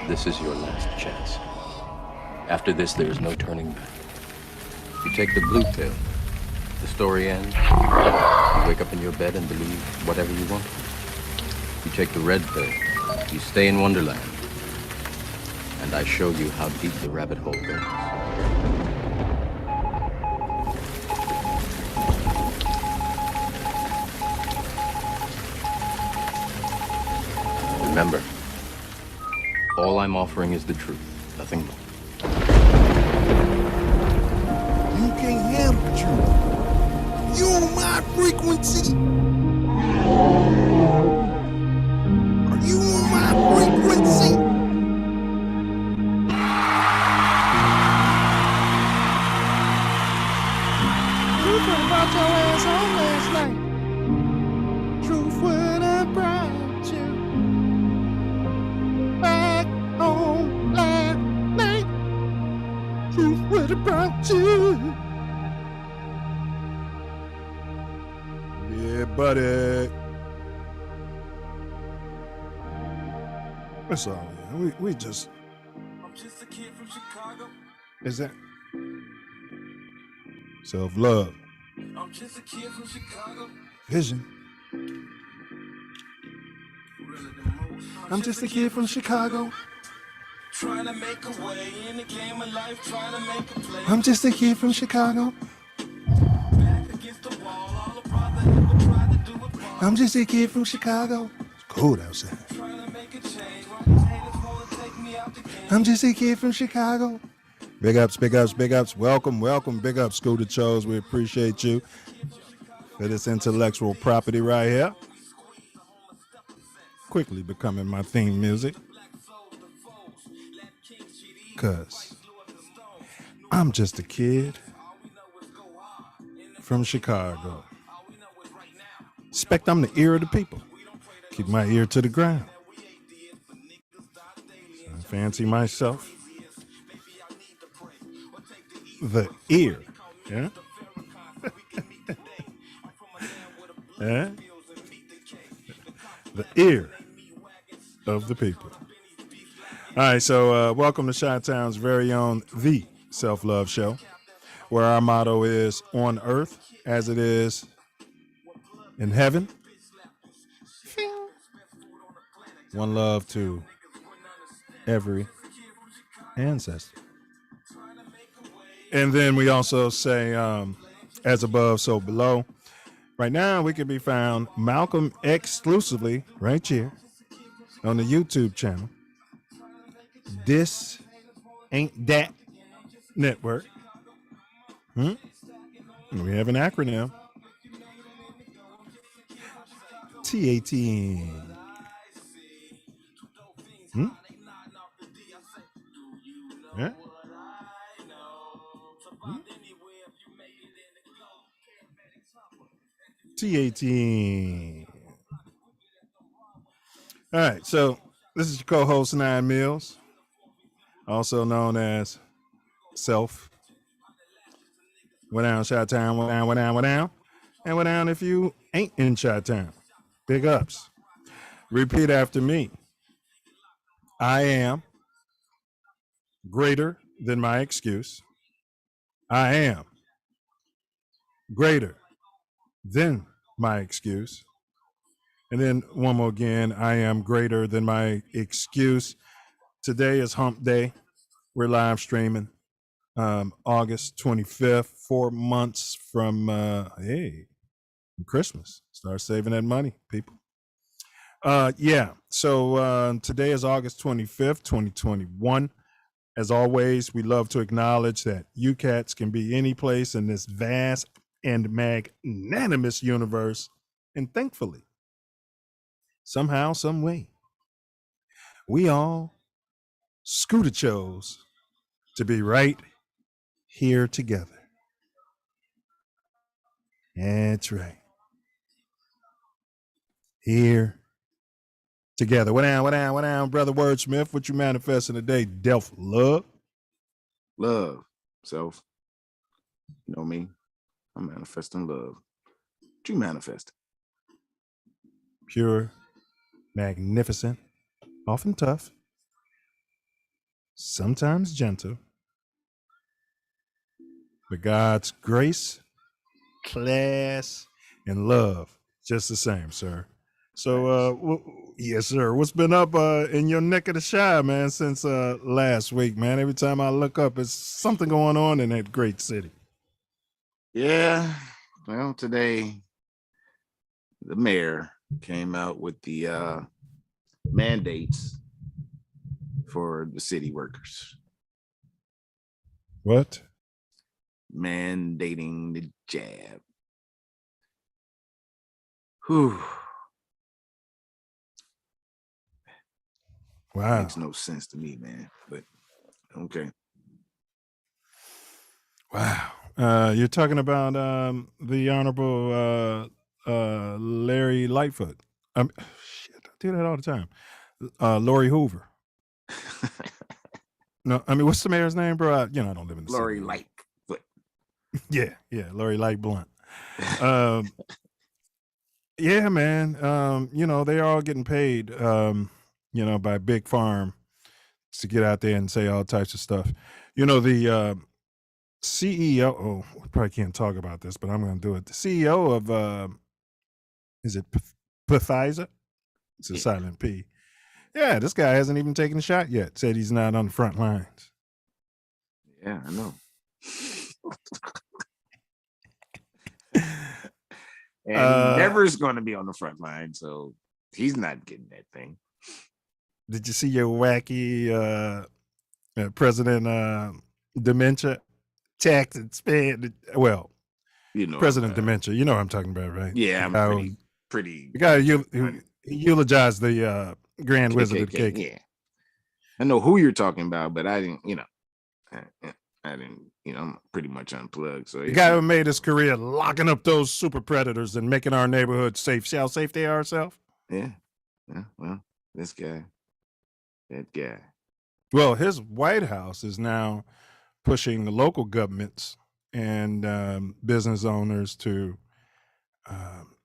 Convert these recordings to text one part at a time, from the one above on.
This is your last chance. After this, there is no turning back. You take the blue pill. The story ends. You wake up in your bed and believe whatever you want. You take the red pill. You stay in Wonderland. And I show you how deep the rabbit hole goes. Remember, all I'm offering is the truth, nothing more. You can't handle the truth. You on my frequency. Are you on my frequency? You could have brought your ass home last night. Truth would have brought you back home last night. Truth would have brought you. Yeah, buddy. That's all. Yeah. We just. I'm just a kid from Chicago. Is that Self Love I'm just a kid from Chicago. Vision? I'm just a kid from Chicago. Trying to make a way in the game of life, trying to make a play. I'm just a kid from Chicago. Back against the wall, all the brotherhood would try to do it wrong. I'm just a kid from Chicago. It's cold outside. Trying to make a change, while these haters wanna take me out the game. I'm just a kid from Chicago. Big ups, big ups, big ups. Welcome, welcome. Big ups, Scooter Chose. We appreciate you for this intellectual property right here. Quickly becoming my theme music. Cause I'm just a kid from Chicago. Expect I'm the ear of the people. Keep my ear to the ground. I fancy myself the ear. Yeah? Yeah? The ear of the people. All right, so welcome to Chi-Town's very own The Self Love Show, where our motto is on earth as it is in heaven. One love to every ancestor. And then we also say, as above, so below. Right now, we can be found Malcolm exclusively right here on the YouTube channel. This Ain't That Network. We have an acronym. TATN. Yeah. TATN. All right, so this is your co-host, Nine Mills, also known as Self. Went down, Chi-Town, went down, went down, went down. And went down if you ain't in Chi-Town. Big ups. Repeat after me. I am greater than my excuse. I am greater than my excuse. And then one more again, I am greater than my excuse. Today is hump day. We're live streaming August 25th, 4 months from Christmas. Start saving that money, people. So today is August 25th, 2021. As always, we love to acknowledge that you cats can be any place in this vast and magnanimous universe. And thankfully, somehow, some way, we all Scooter chose to be right here together. That's right. Here together. What down, brother Wordsmith? What you manifesting today? Self love? Love. Self. You know me. I'm manifesting love. What you manifest? Pure, magnificent, often tough. sometimes gentle, but God's grace, class, and love just the same, sir. So, yes, sir. What's been up in your neck of the shy, man, since last week, man? Every time I look up, it's something going on in that great city. Yeah. Well, today the mayor came out with the mandates for the city workers, What? mandating the jab. Whew. Wow. Makes no sense to me, man. But okay. Wow. You're talking about the Honorable Larry Lightfoot. Shit, I do that all the time. Lori Hoover. No, I mean, what's the mayor's name, bro? I don't live in the Lori city. Lightfoot. Yeah, Lori Light Blunt. Yeah, man. They're all getting paid, by Big Farm to get out there and say all types of stuff. The CEO, we probably can't talk about this, but I'm going to do it. The CEO of, is it Pfizer? It's a silent P. Yeah, this guy hasn't even taken a shot yet. Said he's not on the front lines. Yeah, I know. And he never is going to be on the front line, so he's not getting that thing. Did you see your wacky President Dementia tax and spend? Well, President Dementia, you know what I'm talking about, right? Yeah, I'm pretty. The guy who eulogized the Grand Wizard of the Cake. Yeah, I know who you're talking about, but I didn't. I'm pretty much unplugged. So the guy who made his career locking up those super predators and making our neighborhood safe. See how safe they are, Self? Yeah. Well, this guy, that guy. Well, his White House is now pushing the local governments and business owners to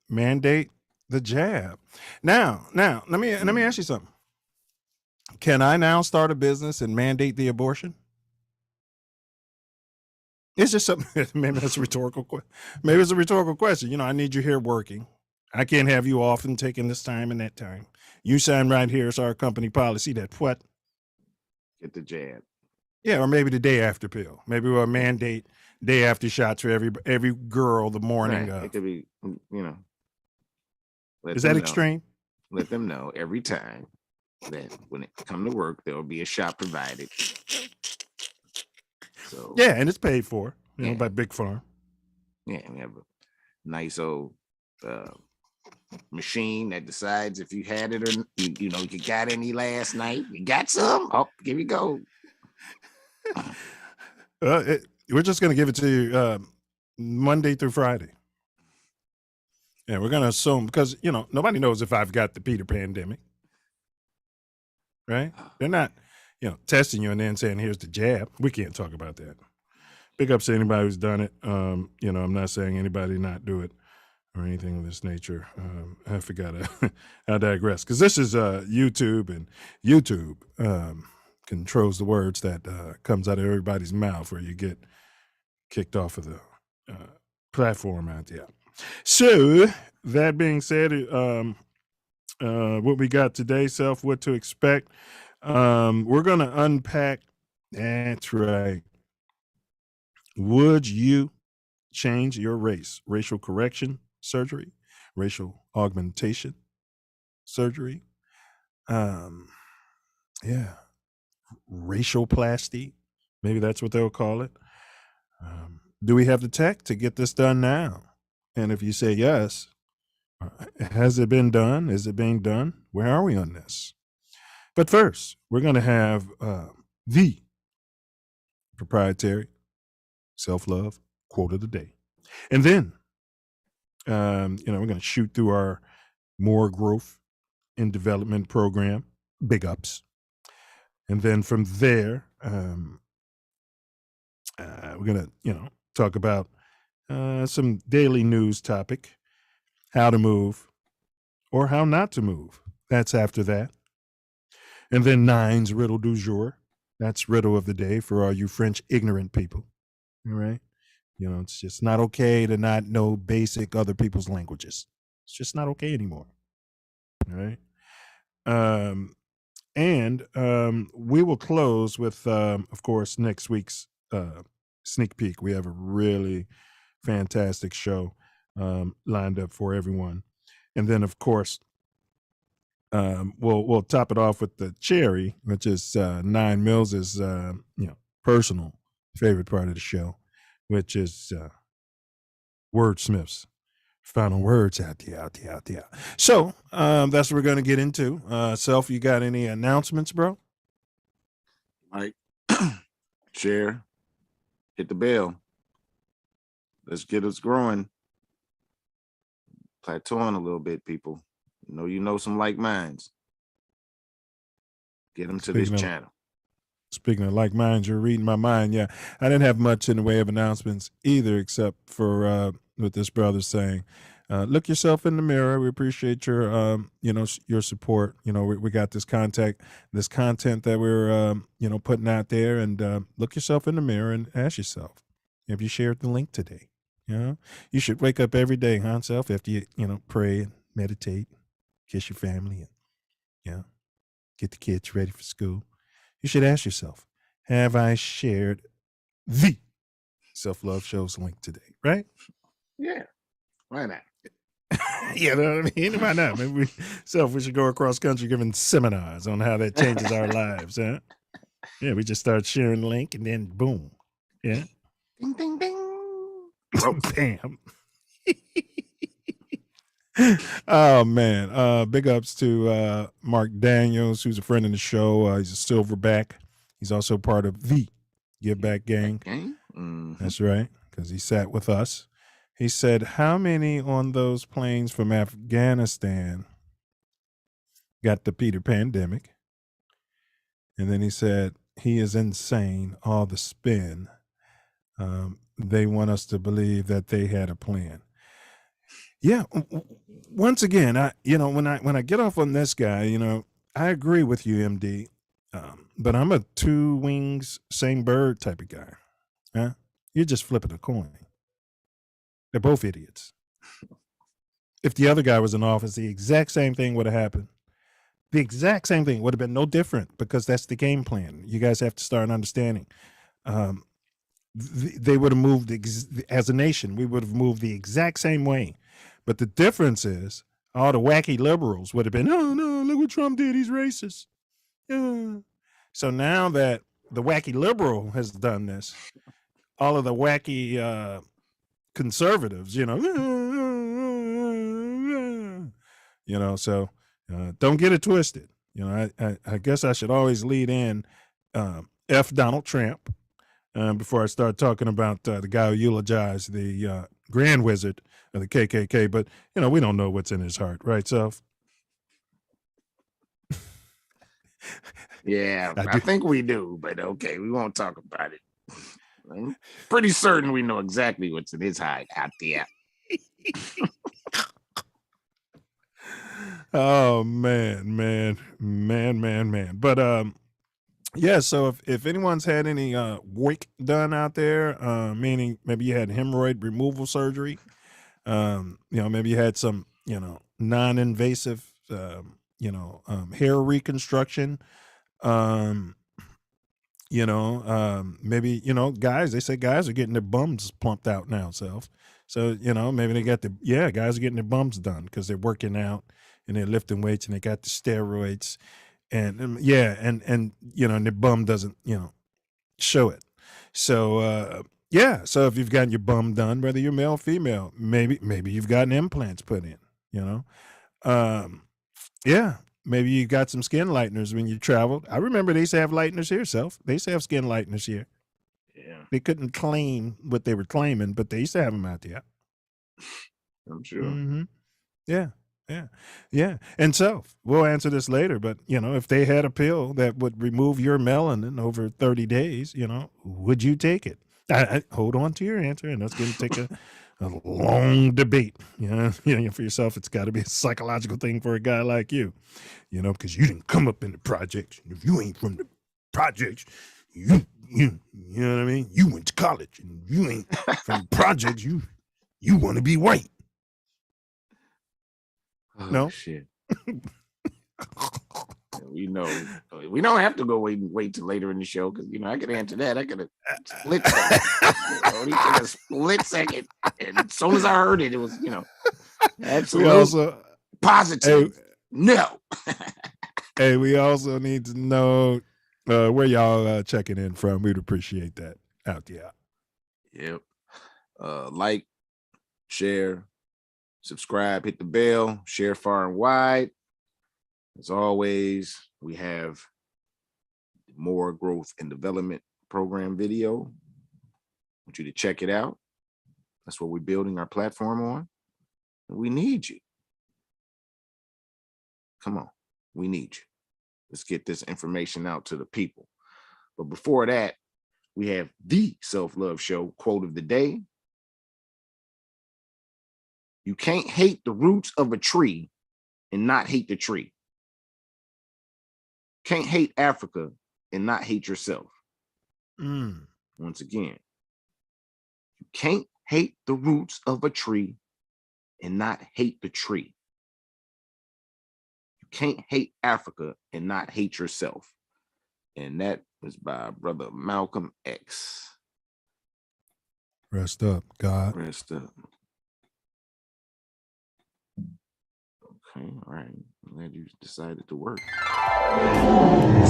mandate the jab. Now, let me ask you something. Can I now start a business and mandate the abortion? It's just something. Maybe that's a rhetorical question. Maybe it's a rhetorical question. I need you here working. I can't have you off and taking this time and that time. You sign right here. It's our company policy that what? Get the jab. Yeah, or maybe the day after pill. Maybe we'll mandate day after shots for every girl the morning of. It could be, Is that extreme? Let them know every time that when it come to work, there will be a shot provided. So yeah, and it's paid for, by Big Farm. Yeah, we have a nice old machine that decides if you had it or you got any last night. You got some? Oh, here we go. We're just going to give it to you Monday through Friday. Yeah, we're going to assume because nobody knows if I've got the Peter pandemic, right? They're not testing you and then saying here's the jab. We can't talk about that. Big ups to anybody who's done it. I'm not saying anybody not do it or anything of this nature. I forgot. I digress because this is YouTube, and YouTube controls the words that comes out of everybody's mouth, or you get kicked off of the platform out there. So that being said, what we got today, Self, what to expect. We're going to unpack. That's right. Would you change your race? Racial correction surgery, racial augmentation surgery. Racialplasty. Maybe that's what they'll call it. Do we have the tech to get this done now? And if you say yes, has it been done? Is it being done? Where are we on this? But first, we're going to have the proprietary self-love quote of the day. And then, we're going to shoot through our more growth in development program, big ups. And then from there, we're going to, talk about some daily news topic, how to move or how not to move. That's after that. And then Nine's riddle du jour. That's riddle of the day for all you French ignorant people. All right. It's just not okay to not know basic other people's languages. It's just not okay anymore. All right. And we will close with, of course, next week's sneak peek. We have a really fantastic show lined up for everyone. And then, of course, we'll top it off with the cherry, which is Nine Mills's personal favorite part of the show, which is wordsmiths. Final words out there. So that's what we're going to get into. Self, you got any announcements, bro? Like, share, hit the bell. Let's get us growing. Plateauing a little bit, people. You know some like minds. Get them to this channel. Speaking of like minds, you're reading my mind. Yeah, I didn't have much in the way of announcements either, except for what this brother's saying. Look yourself in the mirror. We appreciate your, your support. We got this content that we're, putting out there, and look yourself in the mirror and ask yourself, have you shared the link today? You should wake up every day, huh, Self, after you, pray and meditate, kiss your family, and, get the kids ready for school. You should ask yourself, have I shared the Self Love Show's link today? Right? Yeah. Why not? You know what I mean? Why not? Maybe we should go across country giving seminars on how that changes our lives, huh? Yeah, we just start sharing the link and then boom. Yeah. Ding, ding, ding. Bam. Oh man. Big ups to Mark Daniels, who's a friend of the show. He's a silverback. He's also part of the Give Back Gang. Mm-hmm. That's right, because he sat with us. He said, how many on those planes from Afghanistan got the Peter pandemic? And then he said, he is insane, all the spin. They want us to believe that they had a plan. Yeah. Once again, when I get off on this guy, I agree with you, MD. But I'm a two wings, same bird type of guy. Huh? You're just flipping a coin. They're both idiots. If the other guy was in office, the exact same thing would have happened. The exact same thing would have been no different, because that's the game plan. You guys have to start understanding. They would have moved as a nation. We would have moved the exact same way. But the difference is all the wacky liberals would have been, oh, no, look what Trump did. He's racist. So now that the wacky liberal has done this, all of the wacky conservatives, so don't get it twisted. I guess I should always lead in F Donald Trump before I start talking about the guy who eulogized the Grand Wizard of the KKK. But, we don't know what's in his heart, right, Self? Yeah, I think we do, but okay, we won't talk about it. I'm pretty certain we know exactly what's in his heart out there. Oh man. But yeah, so if anyone's had any work done out there, meaning maybe you had hemorrhoid removal surgery, maybe you had some, non-invasive hair reconstruction, maybe, guys, they say guys are getting their bums plumped out now, Self. So, maybe they got guys are getting their bums done because they're working out and they're lifting weights and they got the steroids and their bum doesn't, show it. So, so if you've gotten your bum done, whether you're male or female, maybe you've gotten implants put in, maybe you got some skin lighteners when you traveled. I remember they used to have lighteners here, Self. They used to have skin lighteners here. Yeah. They couldn't claim what they were claiming, but they used to have them out there. I'm sure. Mm-hmm. Yeah. And Self, we'll answer this later, but, if they had a pill that would remove your melanin over 30 days, would you take it? I hold on to your answer, and that's going to take a long debate. For yourself, it's got to be a psychological thing for a guy like you, because you didn't come up in the projects. If you ain't from the projects. You know what I mean? You went to college and you ain't from the projects. You want to be white. Oh, No? shit. We know we don't have to go wait till later in the show because I could answer that. I could have split second. Only took a split second. And as soon as I heard it, it was absolutely also positive. No. Hey, we also need to know where y'all checking in from. We'd appreciate that out there. Yep. Like, share, subscribe, hit the bell, share far and wide. As always, we have more growth and development program video. I want you to check it out. That's what we're building our platform on. And we need you. Come on, we need you. Let's get this information out to the people. But before that, we have the Self Love Show quote of the day. You can't hate the roots of a tree and not hate the tree. Can't hate Africa and not hate yourself. Once again, you can't hate the roots of a tree and not hate the tree. You can't hate Africa and not hate yourself. And that was by Brother Malcolm X. Rest up, God. Rest up. Okay, all right. I'm glad you decided to work.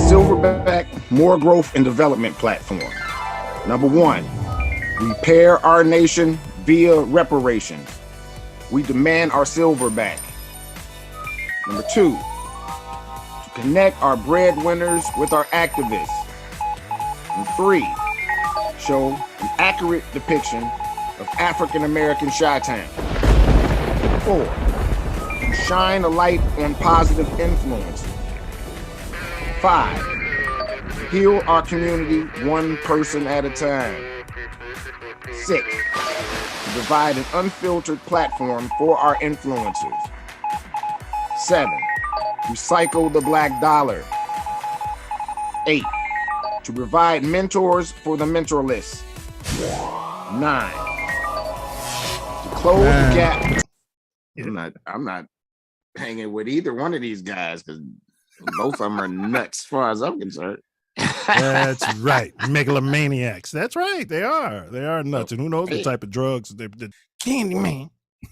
Silverback More Growth and Development Platform. Number 1, repair our nation via reparations. We demand our silver back. Number 2, to connect our breadwinners with our activists. And 3, show an accurate depiction of African American Chi-Town. 4, shine a light on positive influence. 5, heal our community one person at a time. 6, to provide an unfiltered platform for our influencers. 7, recycle the black dollar. 8, to provide mentors for the mentorless. 9, to close the gap. I'm not hanging with either one of these guys because both of them are nuts as far as I'm concerned. That's right. Megalomaniacs. That's right. They are. They are nuts. And who knows what type of drugs they Candyman.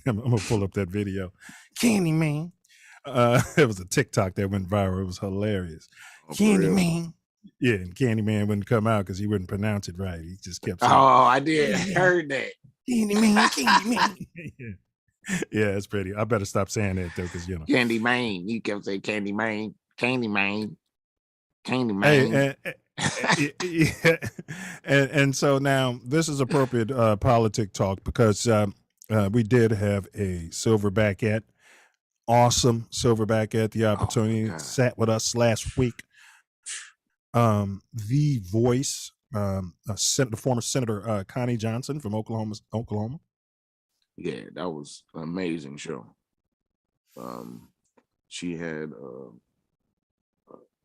I'm gonna pull up that video. Candyman. It was a TikTok that went viral. It was hilarious. Candyman. Yeah, and Candyman wouldn't come out because he wouldn't pronounce it right. He just kept saying, I did. I heard that. Candyman, Candyman. Yeah, it's pretty. I better stop saying that though, because Candyman. You kept saying Candyman, Candyman, Candyman. And so now this is appropriate politic talk because we did have a silverback awesome silverback the opportunity sat with us last week. The voice, the former Senator Connie Johnson from Oklahoma. Yeah, that was an amazing show. She had a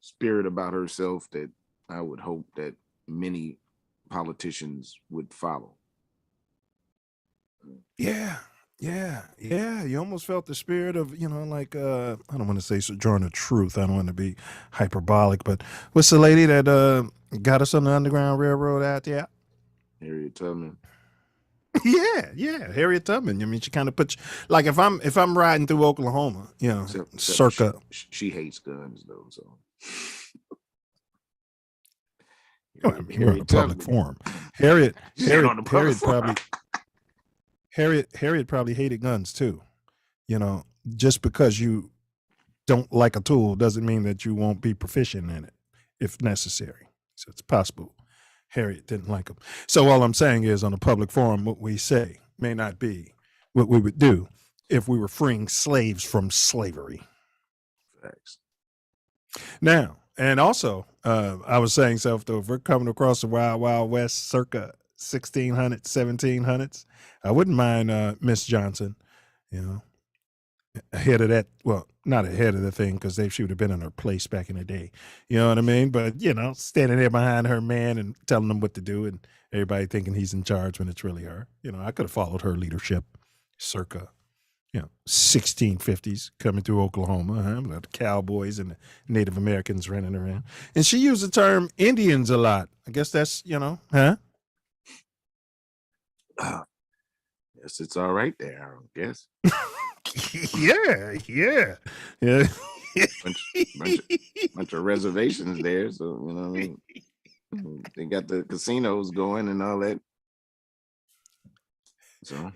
spirit about herself that I would hope that many politicians would follow. Yeah. You almost felt the spirit of, like, I don't want to say Sojourner Truth. I don't want to be hyperbolic, but what's the lady that got us on the Underground Railroad out there? Harriet Tubman. Yeah, Harriet Tubman. I mean, she kind of puts, like, if I'm riding through Oklahoma, Except circa. She hates guns though, so. We're on a public forum. Harriet probably hated guns too. Just because you don't like a tool doesn't mean that you won't be proficient in it if necessary. So it's possible Harriet didn't like them. So all I'm saying is on a public forum, what we say may not be what we would do if we were freeing slaves from slavery. Facts. Now, and also, I was saying, if we're coming across the Wild Wild West circa 1600s, 1700s, I wouldn't mind Miss Johnson, ahead of that. Well, not ahead of the thing because she would have been in her place back in the day. You know what I mean? But, standing there behind her man and telling them what to do and everybody thinking he's in charge when it's really her. I could have followed her leadership circa, 1650s coming through Oklahoma, with the cowboys and the Native Americans running around. And she used the term Indians a lot. I guess that's, huh? Yes, it's all right there, I guess. Yeah. bunch of reservations there, so you know what I mean. They got the casinos going and all that, so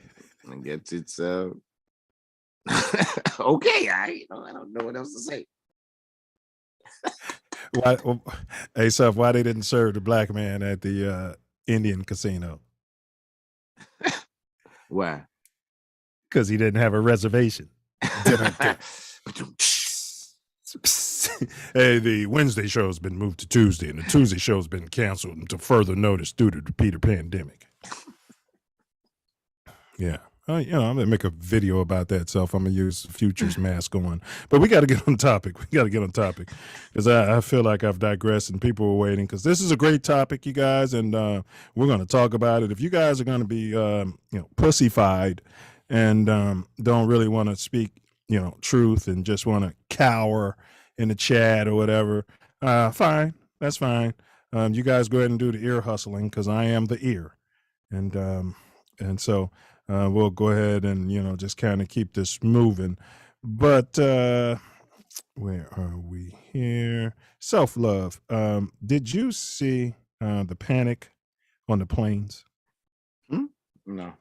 I guess it's okay. I don't know what else to say. Why? Hey, Seth, why they didn't serve the black man at the Indian casino? Why? Because he didn't have a reservation. Hey, the Wednesday show has been moved to Tuesday, and the Tuesday show has been canceled until further notice due to the Peter pandemic. Yeah. I'm going to make a video about that, Self. I'm going to use Future's mask on. But we got to get on topic. Because I feel like I've digressed and people are waiting. Because this is a great topic, you guys, and we're going to talk about it. If you guys are going to be, pussyfied and don't really want to speak, truth and just want to cower in the chat or whatever, fine. That's fine. You guys go ahead and do the ear hustling because I am the ear. And so... we'll go ahead and, just kind of keep this moving. But where are we here? Self Love. Did you see the panic on the planes? No.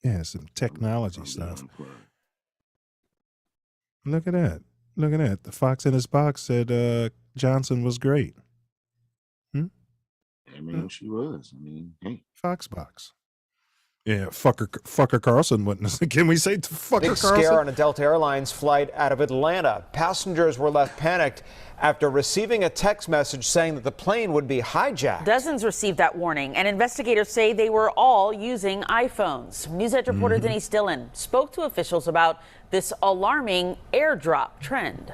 Yeah, some technology stuff. Look at that. The Fox in his box said Johnson was great. I mean, she was. I mean, hey. Fox box. Yeah, fucker Carlson witness. Can we say fucker Big Carlson? scare on a Delta Airlines flight out of Atlanta. Passengers were left panicked after receiving a text message saying that the plane would be hijacked. Dozens received that warning, and investigators say they were all using iPhones. Newsnet reporter Denise Dillon spoke to officials about this alarming airdrop trend.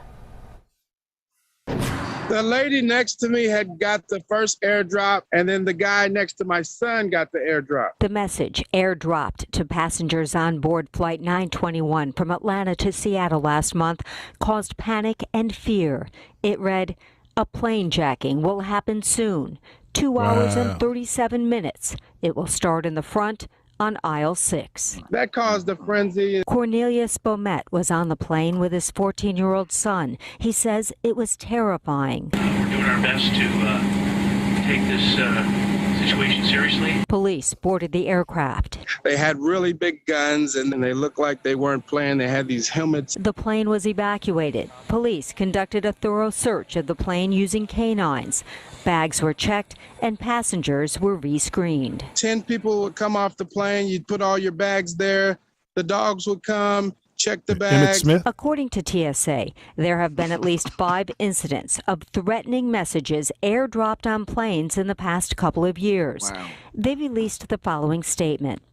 The lady next to me had got the first airdrop, and then the guy next to my son got the airdrop. The message airdropped to passengers on board Flight 921 from Atlanta to Seattle last month caused panic and fear. It read, "A plane jacking will happen soon. 2 hours and 37 minutes. It will start in the front on aisle 6. That caused a frenzy. Cornelius Beaumet was on the plane with his 14-year-old son. He says it was terrifying. We're doing our best to take this situation seriously. Police boarded the aircraft. They had really big guns, and they looked like they weren't playing. They had these helmets. The plane was evacuated. Police conducted a thorough search of the plane using canines. Bags were checked and passengers were rescreened. 10 people would come off the plane. You'd put all your bags there. The dogs would come, check the bags. According to TSA, there have been at least 5 incidents of threatening messages airdropped on planes in the past couple of years. Wow. They released the following statement.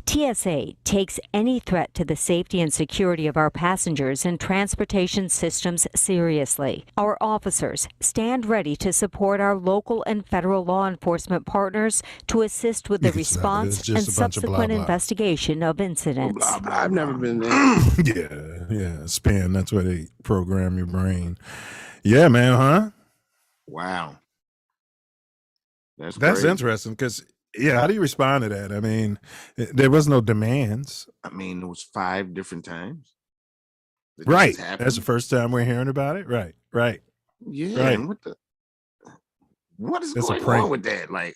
TSA takes any threat to the safety and security of our passengers and transportation systems seriously. Our officers stand ready to support our local and federal law enforcement partners to assist with the response and subsequent investigation of incidents. Blah, blah. I've never been there. Yeah, span. That's where they program your brain. Yeah, man, huh? Wow. That's crazy. Interesting because, yeah, how do you respond to that? I mean, there was no demands. I mean, it was 5 different times. Right. That's the first time we're hearing about it. Right. Yeah. Right. And what is going on with that? Like,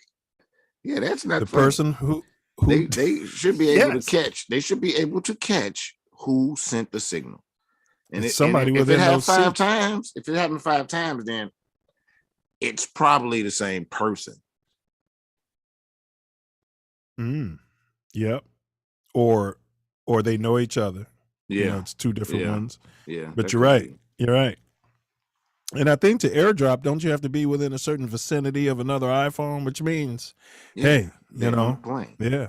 yeah, that's not the funny. person who they should be able to catch. They should be able to catch who sent the signal. And somebody if it happened 5 those times, if it happened 5 times, then it's probably the same person. Yep. Or they know each other. Yeah. It's 2 different ones. Yeah. But you're right. You're right. And I think to airdrop, don't you have to be within a certain vicinity of another iPhone, which means, hey, yeah, yeah.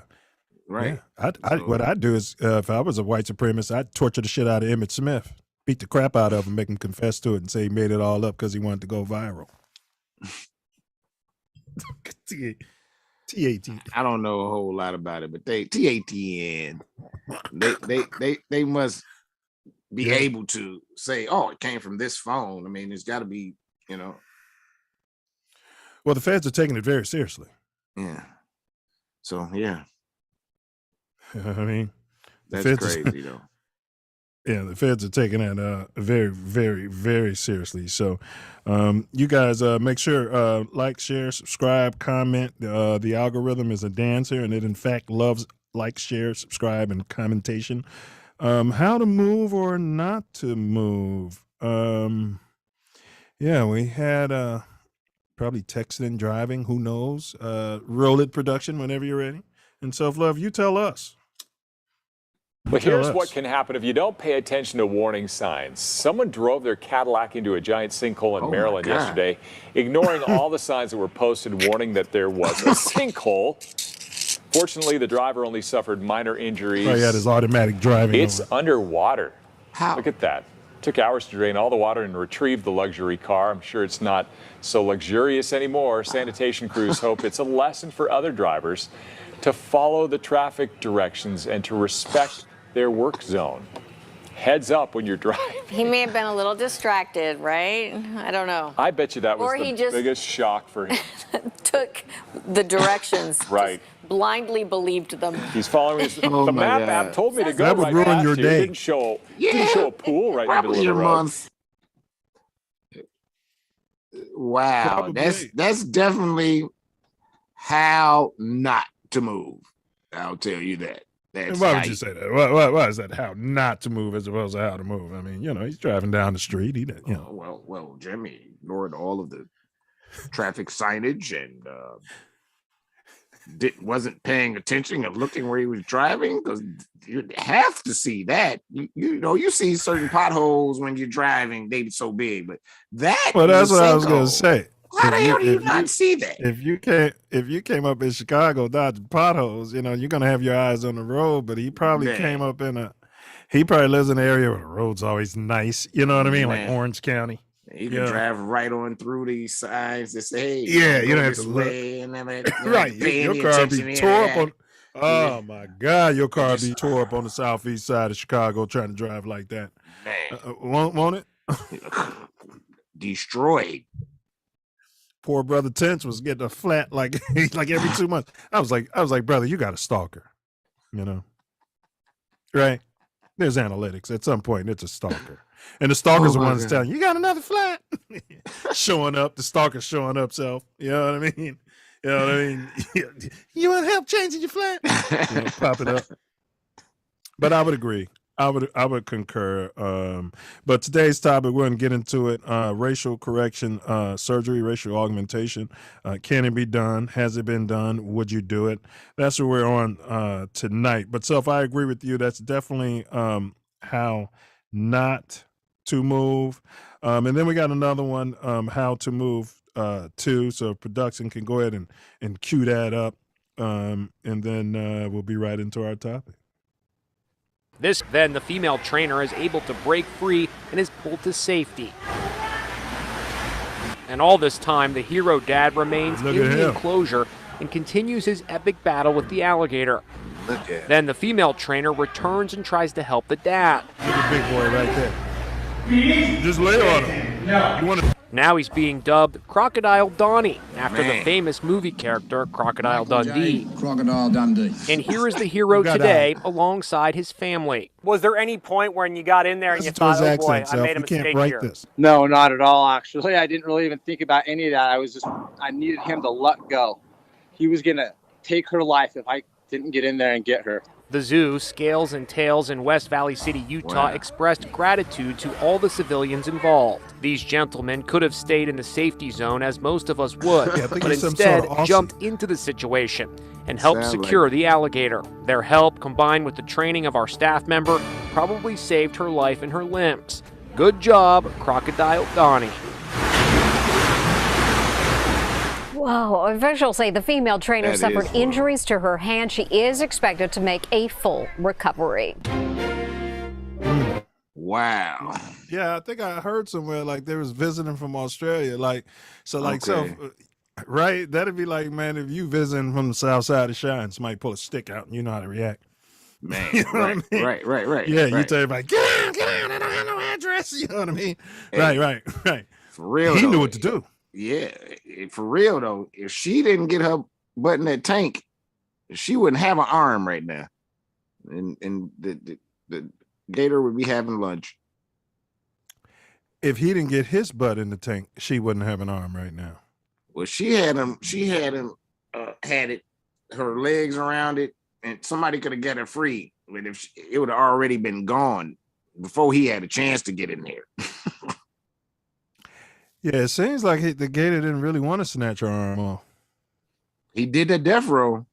right? Yeah. What I'd do is, if I was a white supremacist, I'd torture the shit out of Emmett Smith, beat the crap out of him, make him confess to it, and say he made it all up because he wanted to go viral. TATN. I don't know a whole lot about it, but TATN, they must be able to say, oh, it came from this phone. I mean, it's got to be, Well, the feds are taking it very seriously. Yeah. So, yeah. I mean, that's crazy, though. Yeah, the feds are taking that very, very, very seriously. So you guys make sure like, share, subscribe, comment. The algorithm is a dancer, and it, in fact, loves like, share, subscribe, and commentation. How to move or not to move. Yeah, we had probably texting and driving. Who knows? Roll it production whenever you're ready. And Self Love, you tell us. But here's what can happen if you don't pay attention to warning signs. Someone drove their Cadillac into a giant sinkhole in Maryland yesterday, ignoring all the signs that were posted warning that there was a sinkhole. Fortunately, the driver only suffered minor injuries. Oh, he had his automatic driving. It's underwater. How? Look at that. Took hours to drain all the water and retrieve the luxury car. I'm sure it's not so luxurious anymore. Sanitation crews hope it's a lesson for other drivers to follow the traffic directions and to respect their work zone. Heads up when you're driving. He may have been a little distracted, right? I don't know. I bet you that was Or the he just biggest shock for him. Took the directions. Right. Blindly believed them. He's following his, the map app told me to go that would right ruin past your you. day. It didn't show a pool right in the middle of the road. Month. Wow, that's definitely how not to move. I'll tell you that. And why would you say that? Why is that how not to move as opposed to how to move? I mean, he's driving down the street. He did, Well, Jimmy ignored all of the traffic signage and wasn't paying attention and looking where he was driving, because you have to see that. You see certain potholes when you're driving, they so big, but that. Well, that's what I was going to say. How the hell do you not see that? If you came up in Chicago dodging potholes, you're gonna have your eyes on the road. But he probably came up he probably lives in an area where the road's always nice. You know what I mean? Like Orange County. You can drive right on through these signs that say, hey, yeah, you don't have to look. Right, your car be tore up on. Oh my God, your car be tore up on the southeast side of Chicago trying to drive like that. Won't it? Destroyed. Poor brother Tense was getting a flat like every 2 months. I was like, brother, you got a stalker, right? There's analytics. At some point, it's a stalker, and the stalker's the one that's telling you got another flat, showing up. The stalker's showing up. Self, you know what I mean? You want help changing your flat? Pop it up. But I would agree. I would concur. But today's topic, we're going to get into it. Racial correction surgery, racial augmentation. Can it be done? Has it been done? Would you do it? That's what we're on tonight. But Self, I agree with you. That's definitely how not to move. And then we got another one, how to move too. So production can go ahead and cue that up. And then we'll be right into our topic. Then the female trainer is able to break free and is pulled to safety. And all this time, the hero dad remains in the enclosure and continues his epic battle with the alligator. Then the female trainer returns and tries to help the dad. Look at the big boy right there. Just lay on him. Now he's being dubbed Crocodile Donnie after the famous movie character Crocodile Dundee. Crocodile Dundee. And here is the hero today alongside his family. Was there any point when you got in there and you thought, oh boy, I made a mistake here? No, not at all, actually. I didn't really even think about any of that. I needed him to let go. He was going to take her life if I didn't get in there and get her. The zoo, Scales and Tails in West Valley City, Utah, expressed gratitude to all the civilians involved. These gentlemen could have stayed in the safety zone, as most of us would, but instead jumped into the situation and helped secure the alligator. Their help, combined with the training of our staff member, probably saved her life and her limbs. Good job, Crocodile Donnie. Wow. Officials say the female trainer That suffered is injuries to her hand. She is expected to make a full recovery. Wow. Yeah, I think I heard somewhere like they was visiting from Australia. Like, so like Okay. right? That'd be like, man, if you visiting from the south side of Shine, somebody pull a stick out and you know how to react. Man, You know what I mean? right. Yeah, you right. tell everybody, get out, I don't have no address. You know what I mean? Hey, Right. For real, He though, knew what to do. Yeah, for real though. If she didn't get her butt in that tank, she wouldn't have an arm right now, and the gator would be having lunch. If he didn't get his butt in the tank, she wouldn't have an arm right now. Well, she had him. Had it, her legs around it, and somebody could have got her free. But if it would have already been gone before he had a chance to get in there. Yeah, it seems like the gator didn't really want to snatch her arm off. He did the death roll.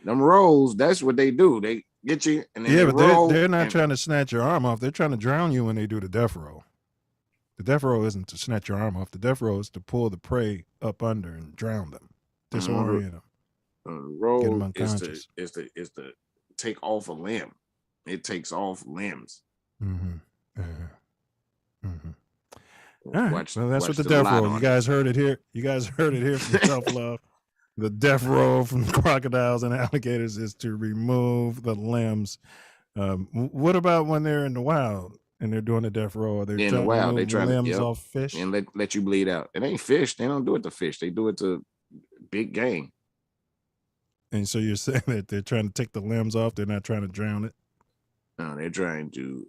Them rolls, that's what they do. They get you and then Yeah, they but roll. they're not trying to snatch your arm off. They're trying to drown you when they do the death roll. The death roll isn't to snatch your arm off. The death roll is to pull the prey up under and drown them, disorient them. Roll Get them is unconscious. to take off a limb. It takes off limbs. Mm-hmm. All right. Watch- So that's watch what the the death light roll. on You it. guys heard it here. You guys heard it here from Self Love. The death roll from crocodiles and alligators is to remove the limbs. What about when they're in the wild and they're doing the death roll? They're In the trying wild, to they remove try to limbs off fish. and let you bleed out. It ain't fish. They don't do it to fish. They do it to big game. And so you're saying that they're trying to take the limbs off. They're not trying to drown it. No, they're trying to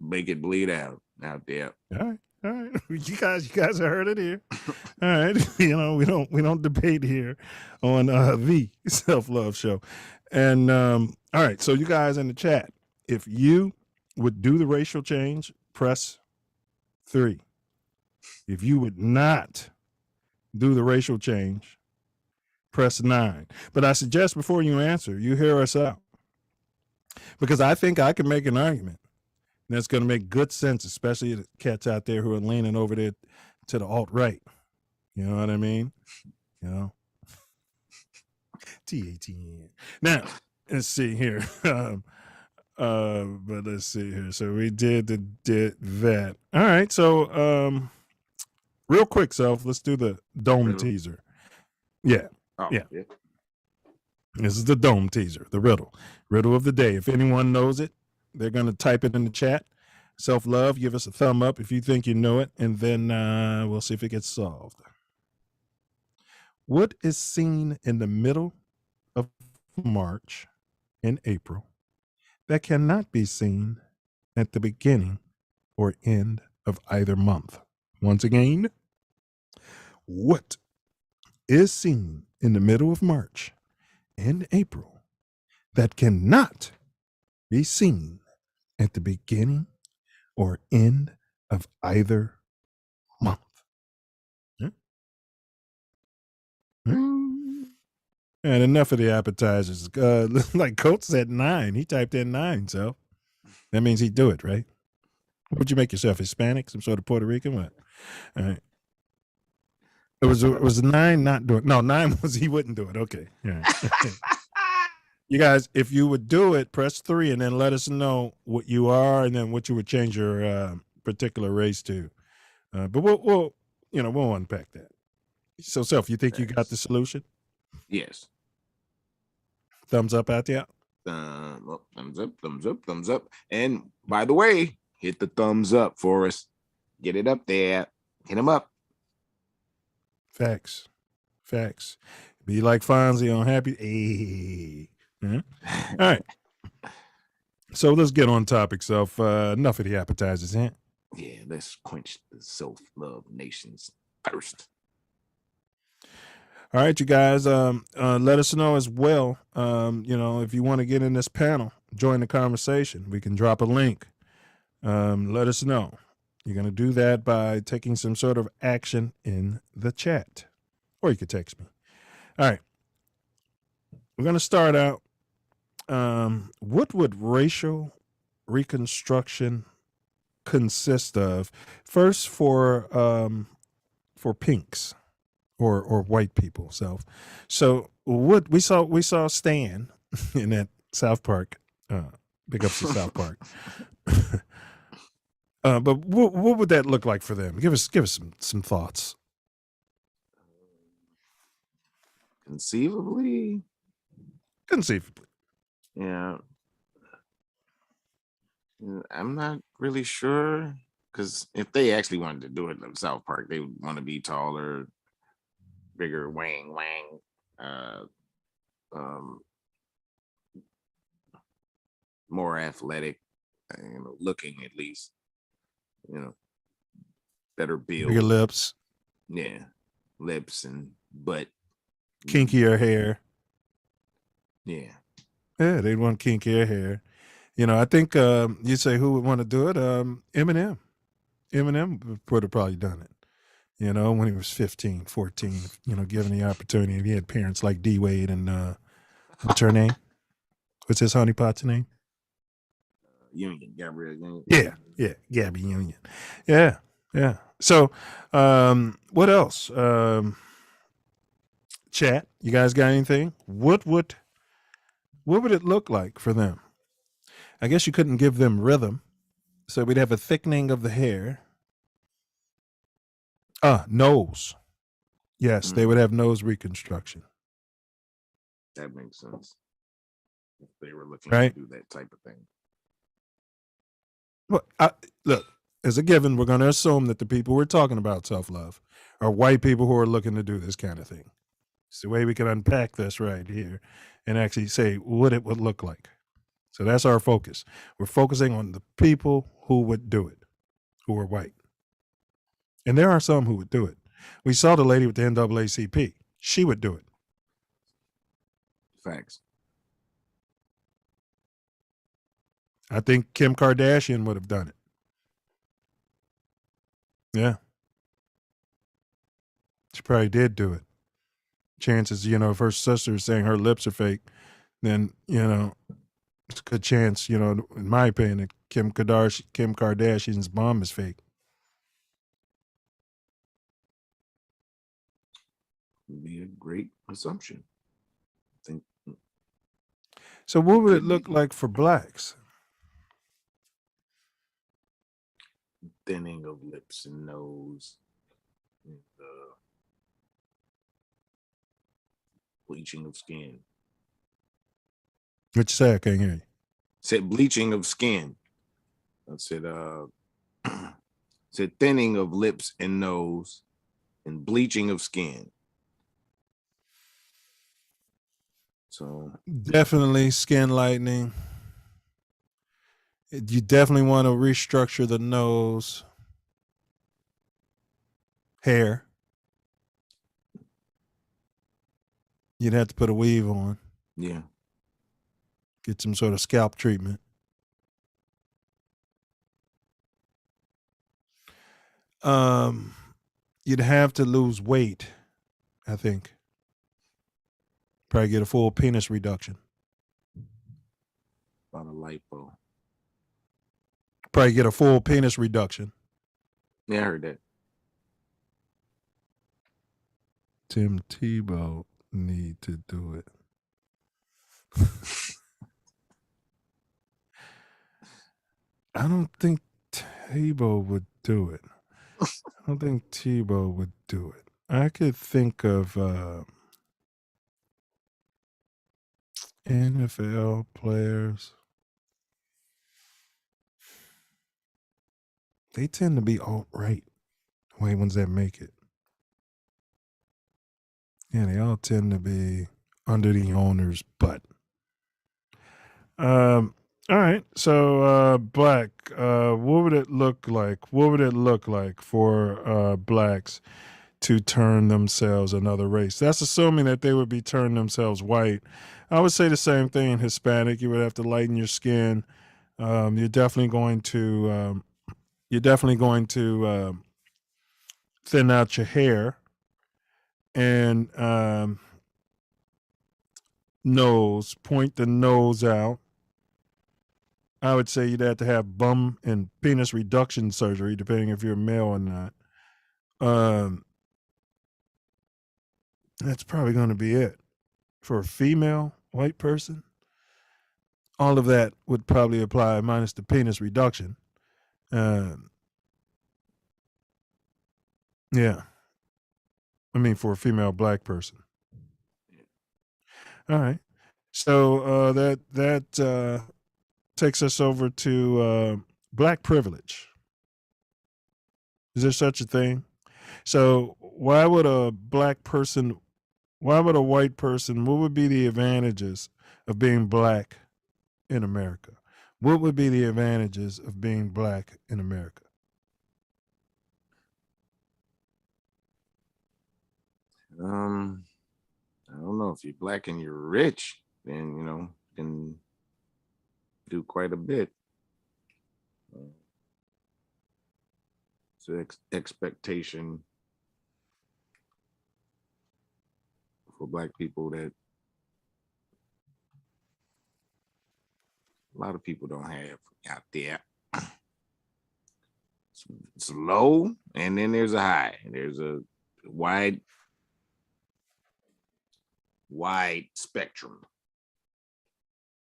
make it bleed out there. All right. You guys have heard it here. All right. We don't debate here on the Self Love Show. And all right. So you guys in the chat, if you would do the racial change, press 3. If you would not do the racial change, press 9. But I suggest before you answer, you hear us out. Because I think I can make an argument that's going to make good sense, especially the cats out there who are leaning over there to the alt-right. You know what I mean? You know? TATN. Now, let's see here. But let's see here. So we did that. All right. So real quick, Self, let's do the dome teaser. Yeah. Oh, yeah. This is the dome teaser, the riddle of the day. If anyone knows it, they're going to type it in the chat. Self Love, give us a thumb up if you think you know it, and then we'll see if it gets solved. What is seen in the middle of March and April that cannot be seen at the beginning or end of either month? Once again, what is seen in the middle of March and April that cannot be seen at the beginning or end of either month? And enough of the appetizers. Like Coates said 9. He typed in 9, so that means he'd do it, right? What'd you make yourself? Hispanic? Some sort of Puerto Rican? What? All right. It was 9 not doing. No, 9 was he wouldn't do it. Okay. All right. You guys, if you would do it, press 3 and then let us know what you are and then what you would change your particular race to. But we'll unpack that. So, Self, you think you got the solution? Yes. Thumbs up out there. Thumbs up. And by the way, hit the thumbs up for us. Get it up there. Hit them up. Facts. Be like Fonzie on Happy. Hey. All right. So let's get on topic, Self. Enough of the appetizers, huh? Yeah, let's quench the self-love nation's thirst. All right, you guys. Let us know as well. If you want to get in this panel, join the conversation. We can drop a link. Let us know. You're going to do that by taking some sort of action in the chat, or you could text me. All right. We're going to start out. What would racial reconstruction consist of? First, for pinks. or white people. So what we saw Stan in that South Park, big ups to South Park. But what would that look like for them? Give us some thoughts. Conceivably. Yeah. I'm not really sure, because if they actually wanted to do it in South Park, they would want to be taller, bigger, wang, more athletic, looking at least, better build, bigger lips, lips and butt, kinkier hair. Yeah, they'd want kinkier hair. I think you say who would want to do it? Eminem. Eminem would have probably done it. When he was 15, 14, given the opportunity. He had parents like D Wade and what's her name? What's his honeypot's name? Gabrielle Union. Yeah, Gabby Union. Yeah. So, what else? Chat, you guys got anything? What would it look like for them? I guess you couldn't give them rhythm, so we'd have a thickening of the hair. Nose. Yes, they would have nose reconstruction. That makes sense. If they were looking to do that type of thing. Well, look, as a given, we're going to assume that the people we're talking about, Self Love, are white people who are looking to do this kind of thing. It's the way we can unpack this right here and actually say what it would look like. So that's our focus. We're focusing on the people who would do it, who are white. And there are some who would do it. We saw the lady with the NAACP. She would do it. Facts. I think Kim Kardashian would have done it. Yeah. She probably did do it. Chances, if her sister is saying her lips are fake, then, it's a good chance, in my opinion, that Kim Kardashian's mom is fake. Would be a great assumption. I think. So what would it look like for blacks? Thinning of lips and nose, and, bleaching of skin. What you say? I can't hear you. Said bleaching of skin. I said said thinning of lips and nose, and bleaching of skin. So definitely skin lightening. You definitely want to restructure the nose, hair. You'd have to put a weave on. Yeah. Get some sort of scalp treatment. You'd have to lose weight, I think. Probably get a full penis reduction. About a lipo. Probably get a full penis reduction. Yeah, I heard that. Tim Tebow need to do it. I don't think Tebow would do it. I could think of NFL players. They tend to be alt-right, the only ones that make it. Yeah, they all tend to be under the owner's butt. All right, so black, what would it look like? What would it look like for blacks to turn themselves another race? That's assuming that they would be turning themselves white. I would say the same thing. Hispanic, you would have to lighten your skin. You're definitely going to thin out your hair and nose, point the nose out. I would say you'd have to have bum and penis reduction surgery, depending if you're male or not. That's probably going to be it. For a female white person, all of that would probably apply minus the penis reduction. Yeah. I mean, for a female black person. All right. So that takes us over to black privilege. Is there such a thing? So why would a white person, what would be the advantages of being black in America? What would be the advantages of being black in America? I don't know. If you're black and you're rich, then you can do quite a bit. So expectation for black people that a lot of people don't have out there. It's low, and then there's a high. There's a wide spectrum.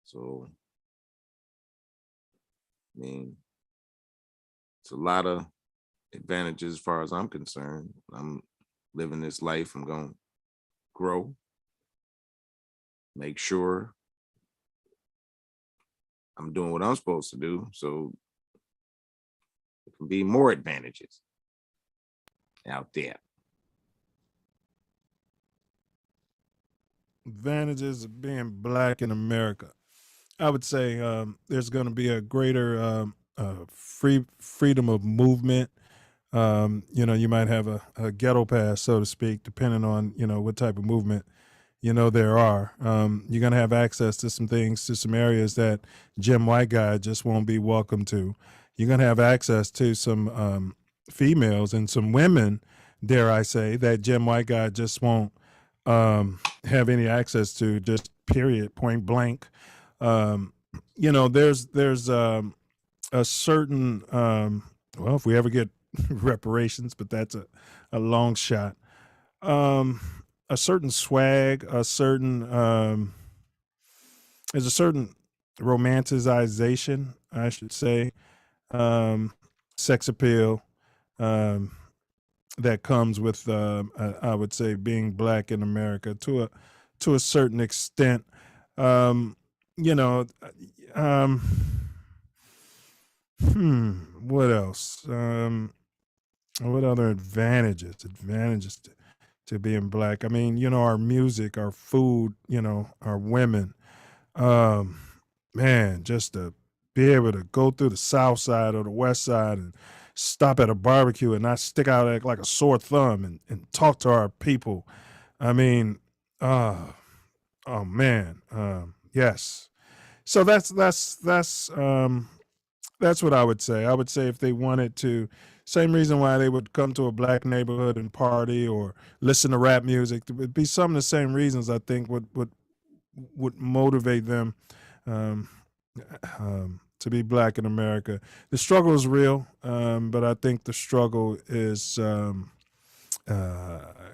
So, I mean, it's a lot of advantages as far as I'm concerned. I'm living this life. I'm going to grow, make sure I'm doing what I'm supposed to do. So there can be more advantages out there. Advantages of being black in America. I would say there's going to be a greater freedom of movement. You might have a ghetto pass, so to speak, depending on, what type of movement, there are. You're going to have access to some things, to some areas that Jim White guy just won't be welcome to. You're going to have access to some females and some women, dare I say, that Jim White guy just won't have any access to, just period, point blank. There's a certain, well, if we ever get reparations, but that's a long shot. A certain swag, there's a certain romanticization, I should say, sex appeal, that comes with, I would say, being black in America to a certain extent. What else? What other advantages to being black? I mean, our music, our food, our women. Man, just to be able to go through the South Side or the West Side and stop at a barbecue and not stick out like a sore thumb and talk to our people. I mean, oh man, yes. So that's what I would say. I would say if they wanted to, same reason why they would come to a black neighborhood and party or listen to rap music. It would be some of the same reasons I think would motivate them to be black in America. The struggle is real, but I think the struggle is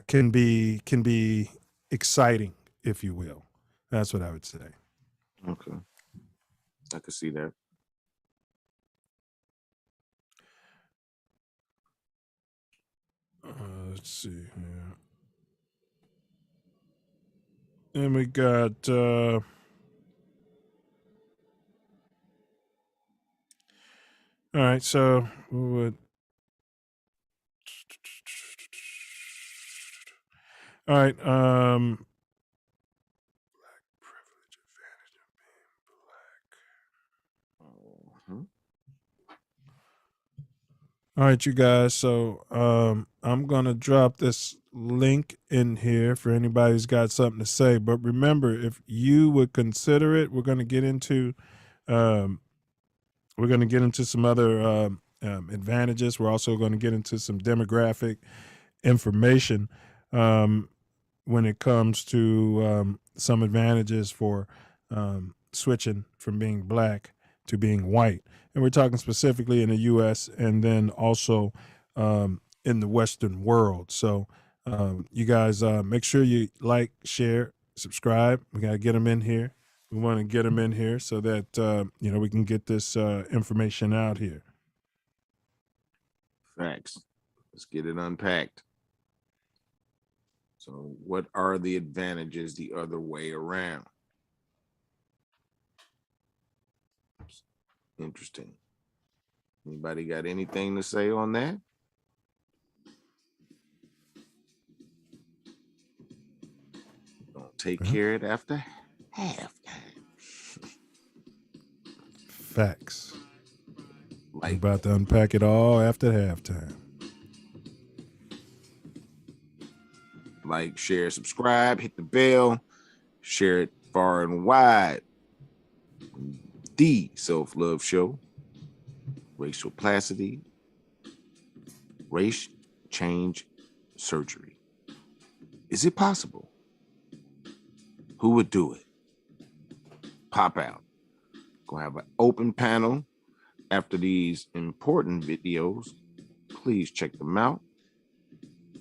can be exciting, if you will. That's what I would say. Okay, I can see that. Let's see. Yeah. And we got all right, so all right, black privilege advantage of being black. All right, you guys. So I'm gonna drop this link in here for anybody who's got something to say. But remember, if you would consider it, we're gonna get into some other advantages. We're also going to get into some demographic information when it comes to some advantages for switching from being black to being white. And we're talking specifically in the U.S. and then also in the Western world. So You guys make sure you like, share, subscribe. We got to get them in here. We want to get them in here so that, we can get this information out here. Facts. Let's get it unpacked. So what are the advantages the other way around? Interesting. Anybody got anything to say on that? Don't take care of it after halftime. Facts. We're about to unpack it all after halftime. Like, share, subscribe, hit the bell, share it far and wide. The Self Love Show, Racialplasty, Race Change Surgery. Is it possible? Who would do it? Pop out. Gonna have an open panel after these important videos. Please check them out.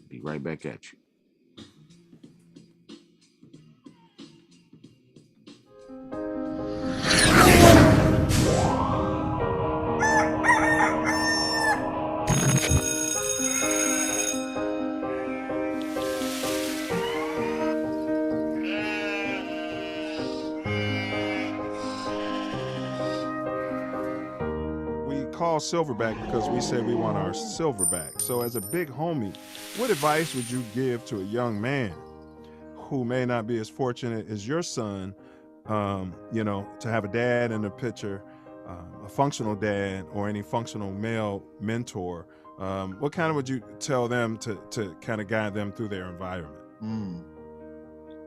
Be right back at you. Call Silverback because we said we want our Silverback. So as a big homie, what advice would you give to a young man who may not be as fortunate as your son, to have a dad in the picture, a functional dad or any functional male mentor? What kind of would you tell them to kind of guide them through their environment?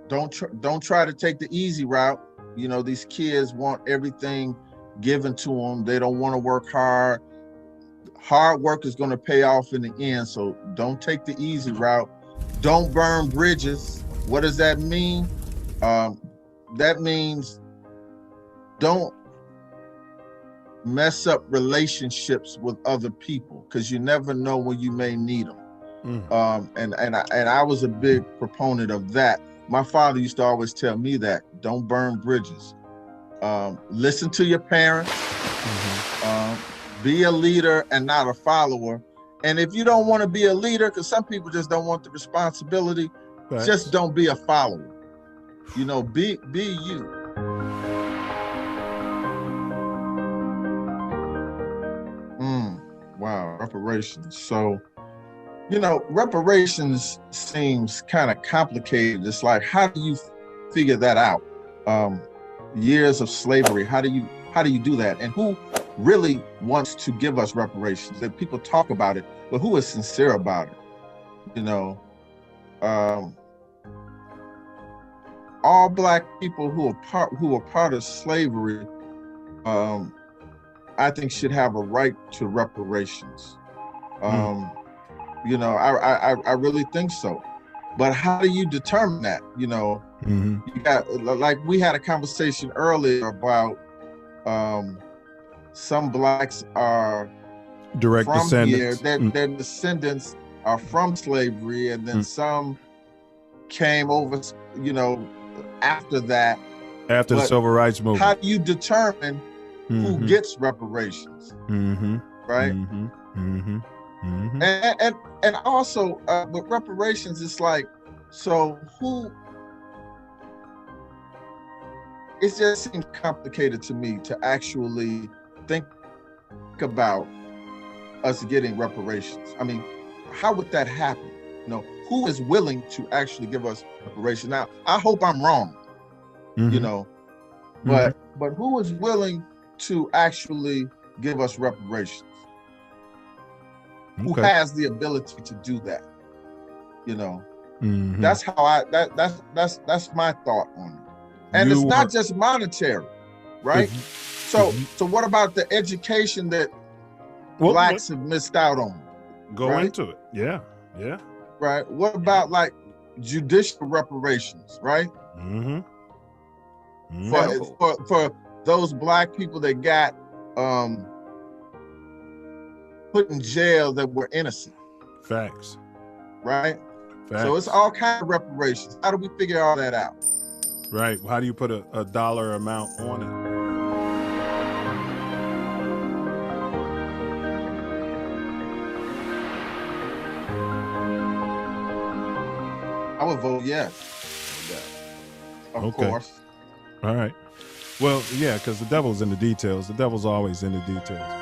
Don't try to take the easy route. These kids want everything given to them. They don't want to work hard. Hard work is going to pay off in the end. So don't take the easy route. Don't burn bridges. What does that mean? That means don't mess up relationships with other people, because you never know when you may need them. And I was a big proponent of that. My father used to always tell me that don't burn bridges. Listen to your parents, be a leader and not a follower. And if you don't want to be a leader, because some people just don't want the responsibility, just don't be a follower. Be you. Wow, reparations. So, reparations seems kind of complicated. It's like, how do you figure that out? Years of slavery, how do you do that? And who really wants to give us reparations? That people talk about it, but who is sincere about it? All Black people who are part of slavery, I think should have a right to reparations. I really think so. But how do you determine that? You got, like we had a conversation earlier about some Blacks are direct from descendants. Here, their descendants are from slavery, and then some came over, after that. After the Civil Rights Movement. How do you determine who gets reparations? Right? And also with reparations, it's like, so who? It just seems complicated to me to actually think about us getting reparations. I mean, how would that happen? Who is willing to actually give us reparations? Now, I hope I'm wrong, but who is willing to actually give us reparations? Who has the ability to do that? That's how that's my thought on it. And it's not just monetary, right? So what about the education that Blacks have missed out on? Go into it. Yeah. Right. What about like judicial reparations, right? For those Black people that got put in jail that were innocent. Facts. Right? So it's all kind of reparations. How do we figure all that out? Right. How do you put a dollar amount on it? I would vote yes. Of course. All right. Well, yeah, because the devil's in the details. The devil's always in the details.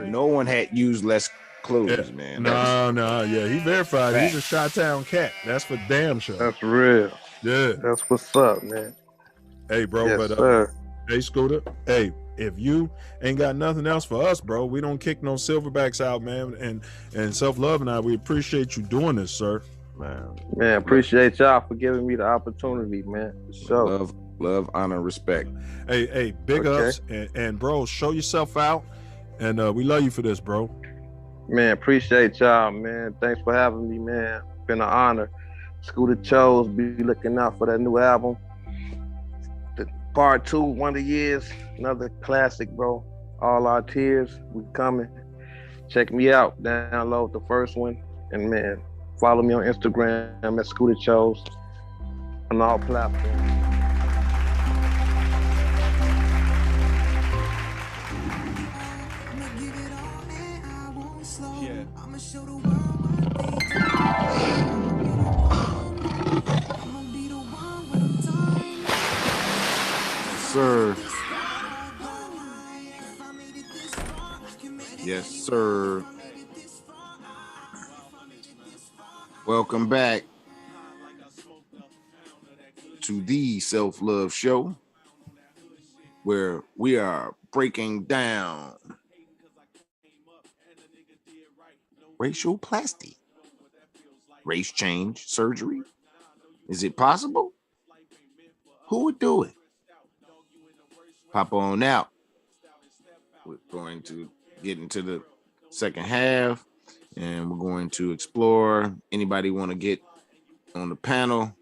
No one had used less clothes, man. No, yeah, he verified. He's a Chi-Town cat. That's for damn sure. That's real. Yeah. That's what's up, man. Hey, bro, Yes, but sir. hey, Scooter. Hey, if you ain't got nothing else for us, bro, we don't kick no silverbacks out, man. And Self Love and I, we appreciate you doing this, sir. Man, appreciate y'all for giving me the opportunity, man. For sure. Love, honor, respect. Hey, big ups, and bro, show yourself out, and we love you for this, bro. Man, appreciate y'all, man. Thanks for having me, man. Been an honor. Scooter Chose, be looking out for that new album. The Part 2, Wonder Years, another classic, bro. All Our Tears, we coming. Check me out, download the first one, and man, follow me on Instagram at Scooter Chose on all platforms. Sir. Yes, sir. Welcome back to the Self Love Show, where we are breaking down racialplasty, race change surgery. Is it possible? Who would do it? Pop on out. We're going to get into the second half, and we're going to explore. Anybody want to get on the panel?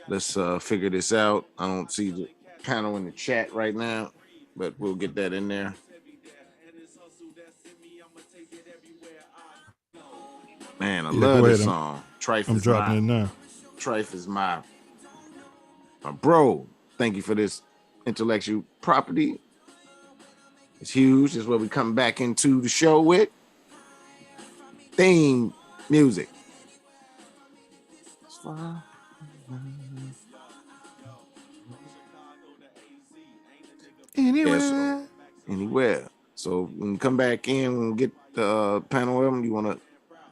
Let's figure this out. I don't see the panel in the chat right now, but we'll get that in there. Man, I love this song. Trife I'm is dropping it now. Trife is my bro. Thank you for this intellectual property. It's huge. It's what we come back into the show with. Theme music. Anywhere. So when we come back in, when we get the panel of them, you want to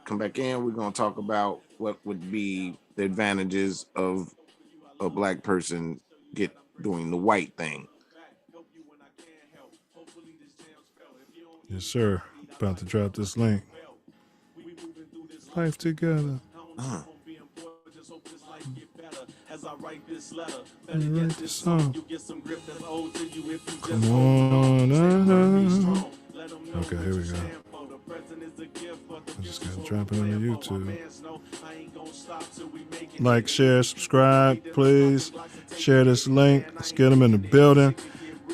come back in, we're going to talk about what would be the advantages of a black person doing the white thing. Yes, sir. About to drop this link. Life together. As I write this letter, better get this song. You get some grip that's owed to you if you just Come on. Okay, here we go. I just gotta drop it on the YouTube. Like, share, subscribe, please. Share this link. Let's get them in the building.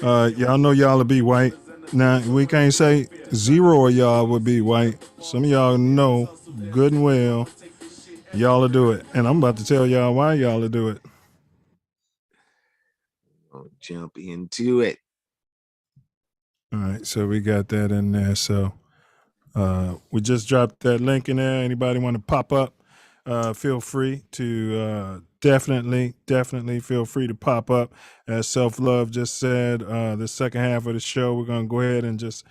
Y'all know y'all will be white. Now, we can't say 0 of y'all would be white. Some of y'all know good and well y'all will do it. And I'm about to tell y'all why y'all will do it. I'll jump into it. All right, so we got that in there. So we just dropped that link in there. Anybody want to pop up, feel free to Definitely feel free to pop up. As Self Love just said, the second half of the show, we're going to go ahead and just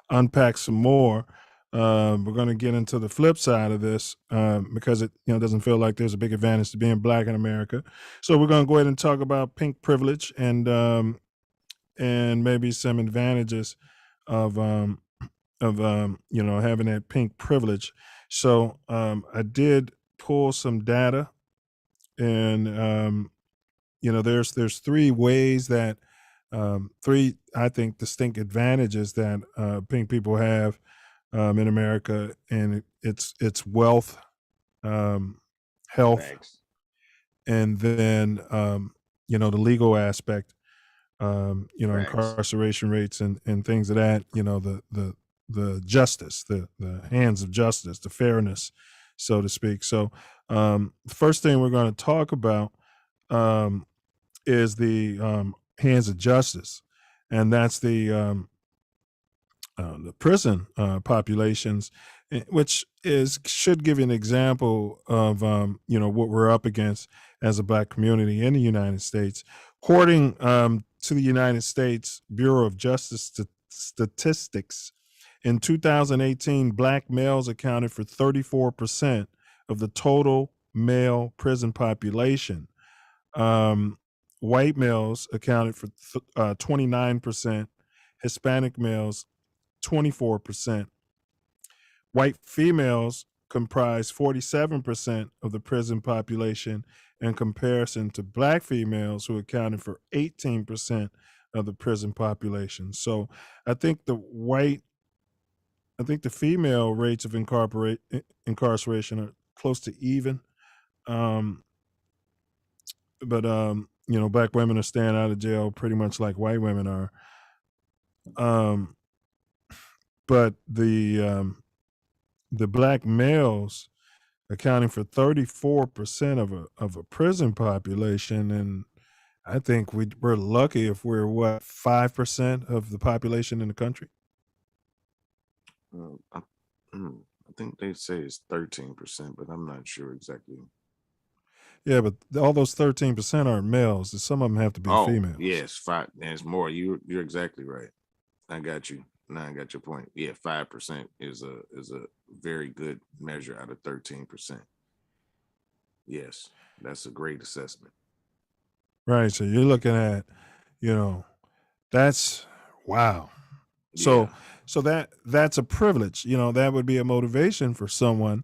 unpack some more. We're going to get into the flip side of this because it doesn't feel like there's a big advantage to being black in America. So we're going to go ahead and talk about pink privilege and maybe some advantages of having that pink privilege. So I did pull some data, and there's three ways that three, I think, distinct advantages that pink people have in America, and it's wealth, health, Thanks. and then the legal aspect, Thanks. incarceration rates and things of that, the justice, the hands of justice, the fairness, so to speak. So first thing we're going to talk about is the hands of justice, and that's the prison populations, which should give you an example of what we're up against as a black community in the United States. According to the United States Bureau of Justice Statistics, in 2018, black males accounted for 34% of the total male prison population. White males accounted for 29%, Hispanic males 24%. White females comprise 47% of the prison population in comparison to black females, who accounted for 18% of the prison population. So I think the female rates of incarceration are close to even. But black women are staying out of jail pretty much like white women are. But the black males accounting for 34% of a prison population, and I think we're lucky if we're 5% of the population in the country. I think they say it's 13%, but I'm not sure exactly. Yeah, but all those 13% aren't males. Some of them have to be females. Yes, 5. There's more. You're exactly right. I got you. Now I got your point. Yeah, 5% is a very good measure out of 13%. Yes, that's a great assessment. Right. So you're looking at, that's wow. So that's a privilege. That would be a motivation for someone.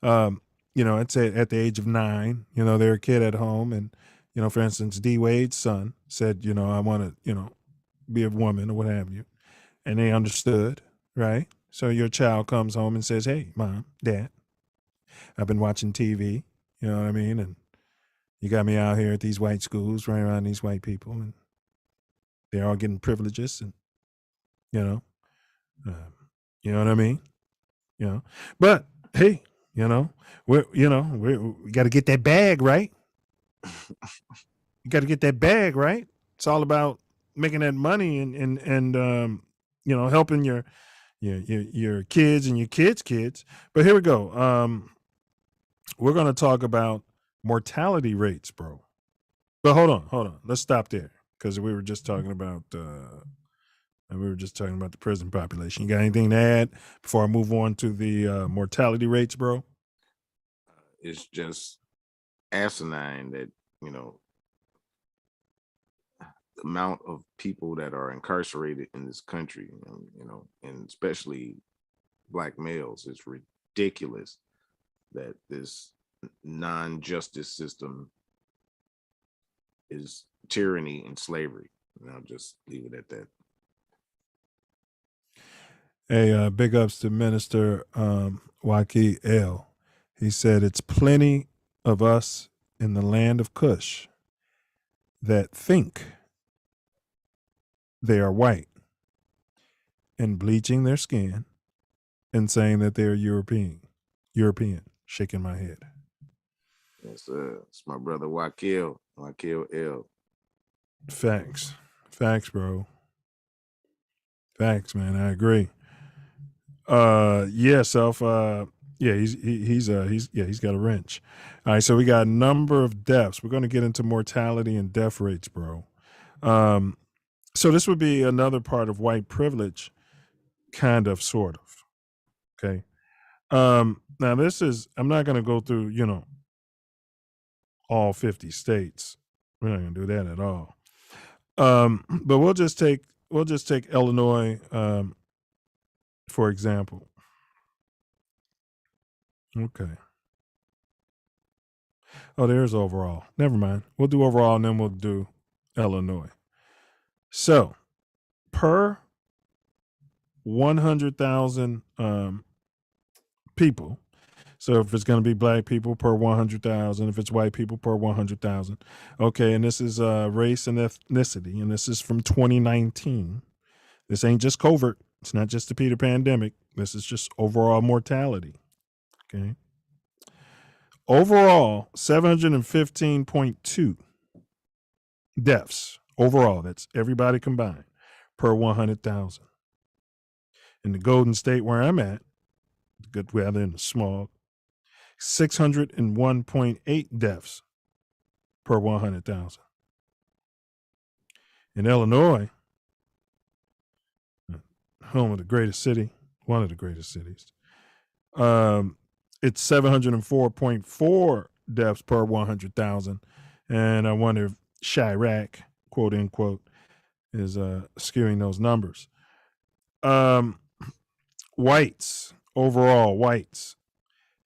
I'd say at the age of 9, they're a kid at home, and for instance, D Wade's son said, I want to, be a woman or what have you. And they understood, right? So your child comes home and says, hey, Mom, Dad, I've been watching TV, you know what I mean? And you got me out here at these white schools, right around these white people, and they're all getting privileges, and, you know what I mean? But hey, we got to get that bag, right? You got to get that bag, right? It's all about making that money and helping your kids and your kids' kids. But here we go. We're going to talk about mortality rates, bro. But hold on. Let's stop there, because we were just talking about the prison population. You got anything to add before I move on to the mortality rates, bro? It's just asinine that the amount of people that are incarcerated in this country, and especially black males, is ridiculous that this non-justice system is tyranny and slavery. And I'll just leave it at that. Hey, big ups to Minister Waki L. He said, it's plenty of us in the land of Kush that think they are white and bleaching their skin and saying that they're European, shaking my head. Yes, it's my brother Wakil L. Facts, bro. Facts, man. I agree. Self, Yeah, he's got a wrench. All right, so we got a number of deaths. We're going to get into mortality and death rates, bro. So this would be another part of white privilege, kind of, sort of. Okay. Now this is, I'm not going to go through, all 50 states. We're not going to do that at all. But we'll just take Illinois, for example. Okay. Oh, there's overall. Never mind. We'll do overall and then we'll do Illinois. So, per 100,000 people. So if it's going to be black people per 100,000, if it's white people per 100,000. Okay, and this is race and ethnicity, and this is from 2019. This ain't just covert. It's not just the Peter pandemic. This is just overall mortality. Okay. Overall, 715.2 deaths overall. That's everybody combined per 100,000. In the Golden State where I'm at, the good weather and the smog, 601.8 deaths per 100,000. In Illinois, home of the greatest city, one of the greatest cities, it's 704.4 deaths per 100,000. And I wonder if Chirac, quote unquote, is skewing those numbers. Whites, overall whites,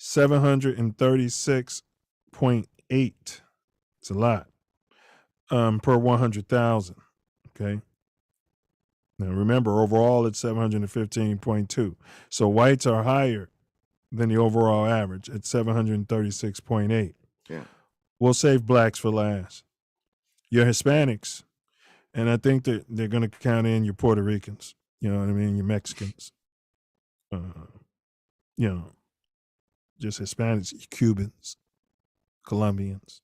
736.8. It's a lot. Per 100,000. Okay. Now remember, overall it's 715.2. So whites are higher than the overall average at 736.8. Yeah. We'll save blacks for last. Your Hispanics, and I think that they're going to count in your Puerto Ricans. You know what I mean? Your Mexicans. Just Hispanics, Cubans, Colombians.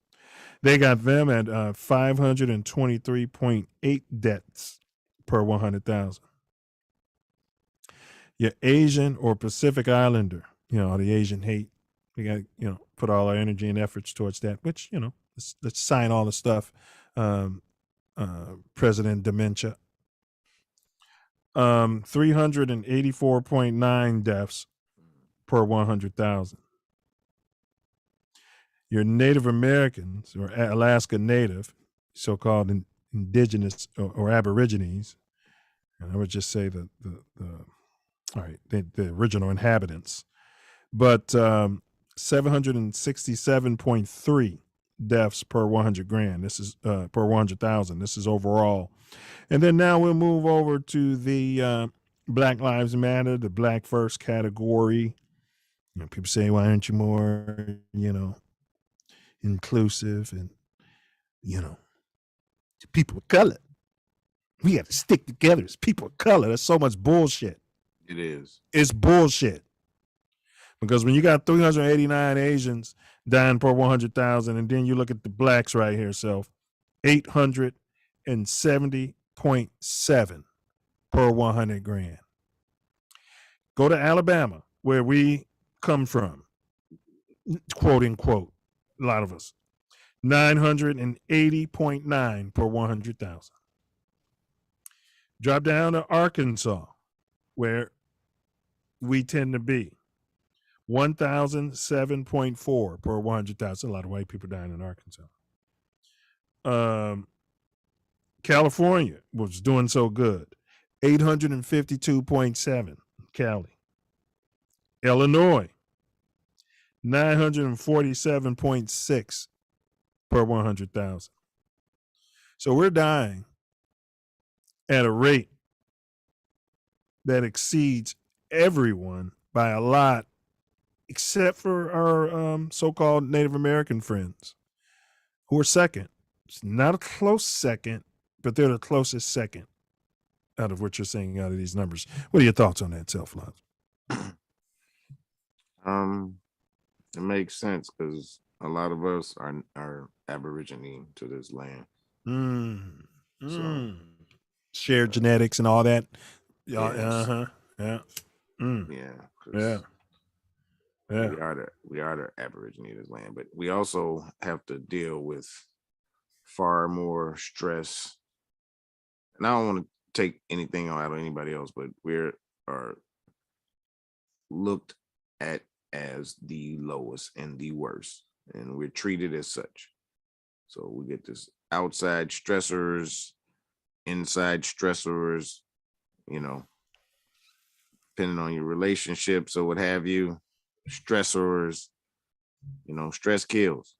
They got them at 523.8 deaths per 100,000. Your Asian or Pacific Islander, the Asian hate. We got, put all our energy and efforts towards that, which, let's sign all the stuff. President Dementia. 384.9 deaths per 100,000. Your Native Americans or Alaska Native, so-called indigenous or Aborigines, and I would just say the original inhabitants, but 767.3 deaths per 100 grand. This is per 100,000. This is overall. And then now we'll move over to the Black Lives Matter, the Black First category. People say, why aren't you more, inclusive and, people of color. We got to stick together as people of color. That's so much bullshit. It is. It's bullshit. Because when you got 389 Asians dying per 100,000, and then you look at the blacks right here, 870.7 per 100 grand. Go to Alabama, where we come from, quote unquote, a lot of us, 980.9 per 100,000. Drop down to Arkansas, where we tend to be, 1,007.4 per 100,000. A lot of white people dying in Arkansas. California was doing so good, 852.7, Cali. Illinois, 947.6 per 100,000. So we're dying at a rate that exceeds everyone by a lot, except for our so-called Native American friends, who are second. It's not a close second, but they're the closest second out of what you're saying out of these numbers. What are your thoughts on that, Self Love? It makes sense because a lot of us are Aborigine to this land. So, shared genetics and all that. Yes. Yeah. Yeah. Yeah. Yeah. We are the Aborigine of this land, but we also have to deal with far more stress. And I don't want to take anything out of anybody else, but are looked at as the lowest and the worst, and we're treated as such. So we get this outside stressors, inside stressors, you know, depending on your relationships or what have you, stressors, you know, stress kills.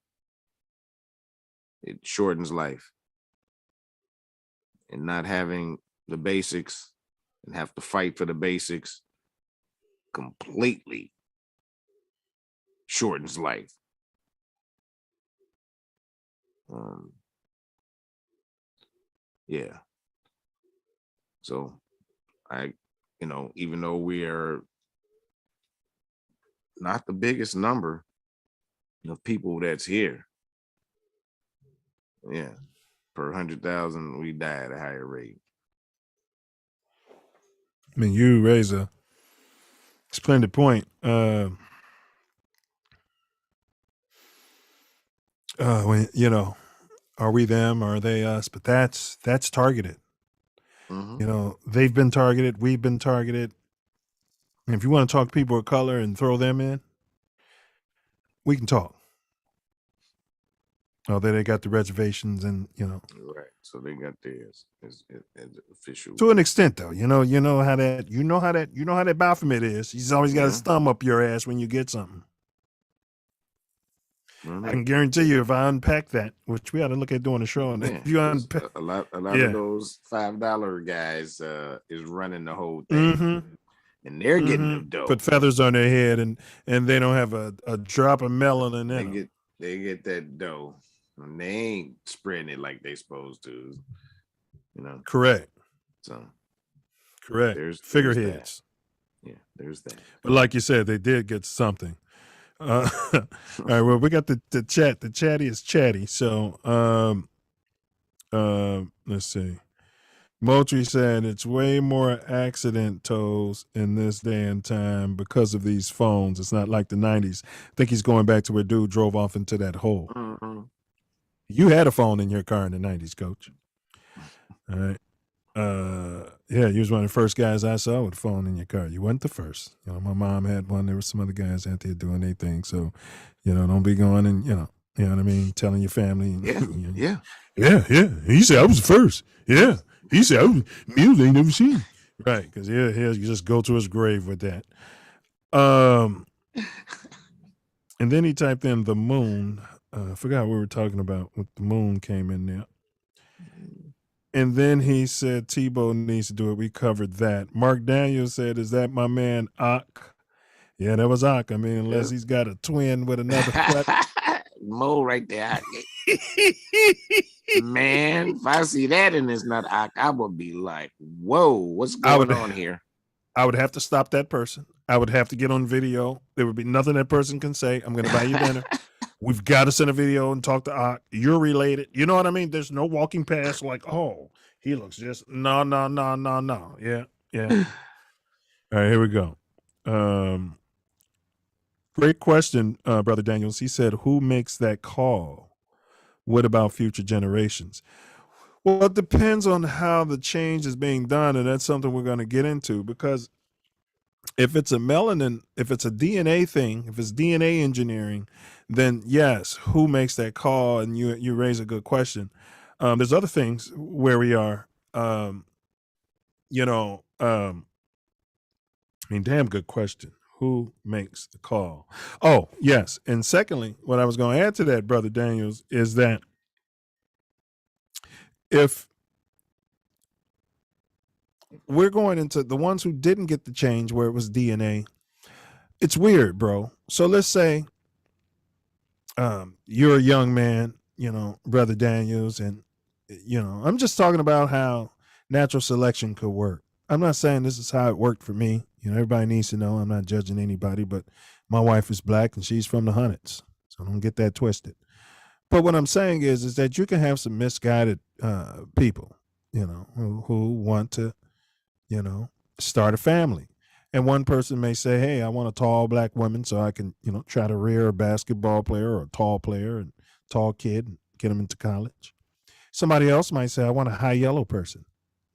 It shortens life. And not having the basics and have to fight for the basics completely shortens life. Yeah. So you know, even though we are not the biggest number of people that's here, yeah, per 100,000, we die at a higher rate. I mean, you raise a splendid point. When you know, are we them? Or are they us? But that's targeted. Mm-hmm. You know, they've been targeted. We've been targeted. And if you want to talk to people of color and throw them in, we can talk. Oh, they got the reservations, and you know, right. So they got theirs as official. To an extent, though, you know how that Baphomet is. He's always got his thumb up your ass when you get something. I can guarantee you, if I unpack that, which we ought to look at doing a show on that. If you unpack a lot of those $5 guys is running the whole thing, and they're getting the dough. Put feathers on their head, and they don't have a drop of melanin in them. They get that dough, and they ain't spreading it like they supposed to. You know, correct. So, correct. There's figureheads. There's that. But like you said, they did get something. All right. Well, we got the chat. The chatty is chatty. So, let's see. Moultrie said it's way more accident tolls in this day and time because of these phones. It's not like the 90s. I think he's going back to where dude drove off into that hole. Mm-hmm. You had a phone in your car in the 90s, Coach. All right. Yeah, you was one of the first guys I saw with a phone in your car. You weren't the first. You know, my mom had one. There were some other guys out there doing their thing. So, you know, don't be going and, you know what I mean, telling your family. Yeah. He said I was the first. Yeah. He said I was meals ain't never seen. Right, because you just go to his grave with that. And then he typed in the moon. I forgot what we were talking about when the moon came in there. And then he said Tebow needs to do it. We covered that. Mark Daniels said, is that my man Ak? Yeah, that was Ak. I mean, unless he's got a twin with another Mo right there. Man, if I see that and it's not Ak, I would be like, whoa, what's going on here? I would have to stop that person. I would have to get on video. There would be nothing that person can say. I'm going to buy you dinner. We've got to send a video and talk to Ak. You're related. You know what I mean? There's no walking past like, oh, he looks just no. Yeah. All right, here we go. Great question, Brother Daniels. He said, who makes that call? What about future generations? Well, it depends on how the change is being done, and that's something we're going to get into, because if it's a melanin, if it's a DNA thing, if it's DNA engineering, then yes, who makes that call? And you raise a good question. There's other things where we are, I mean, damn good question. Who makes the call? Oh, yes. And secondly, what I was going to add to that, Brother Daniels, is that if we're going into the ones who didn't get the change where it was DNA, it's weird, bro. So let's say you're a young man, Brother Daniels, and, I'm just talking about how natural selection could work. I'm not saying this is how it worked for me. Everybody needs to know I'm not judging anybody, but my wife is black and she's from the hundreds. So don't get that twisted. But what I'm saying is that you can have some misguided people, who want to, start a family. And one person may say, hey, I want a tall black woman so I can, try to rear a basketball player or a tall player and tall kid and get him into college. Somebody else might say, I want a high yellow person,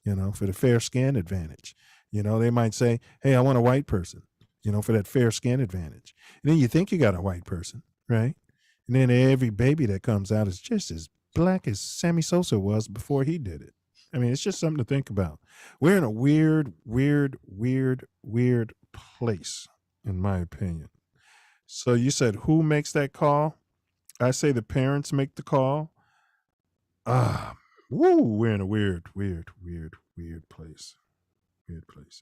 for the fair skin advantage. They might say, hey, I want a white person, for that fair skin advantage. And then you think you got a white person, right? And then every baby that comes out is just as black as Sammy Sosa was before he did it. I mean, it's just something to think about. We're in a weird place, in my opinion. So you said, who makes that call? I say the parents make the call. We're in a weird place. Weird place.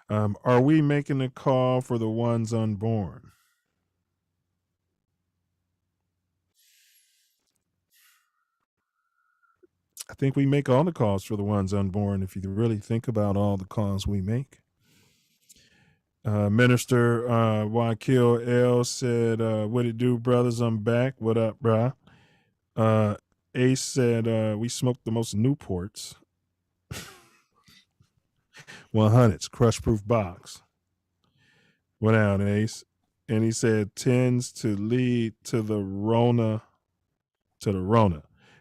Are we making a call for the ones unborn? I think we make all the calls for the ones unborn if you really think about all the calls we make. Minister Wakil L said, what it do, brothers? I'm back. What up, brah? Ace said, we smoked the most Newports. 100s, crush-proof box. What out, Ace? And he said, tends to lead to the Rona.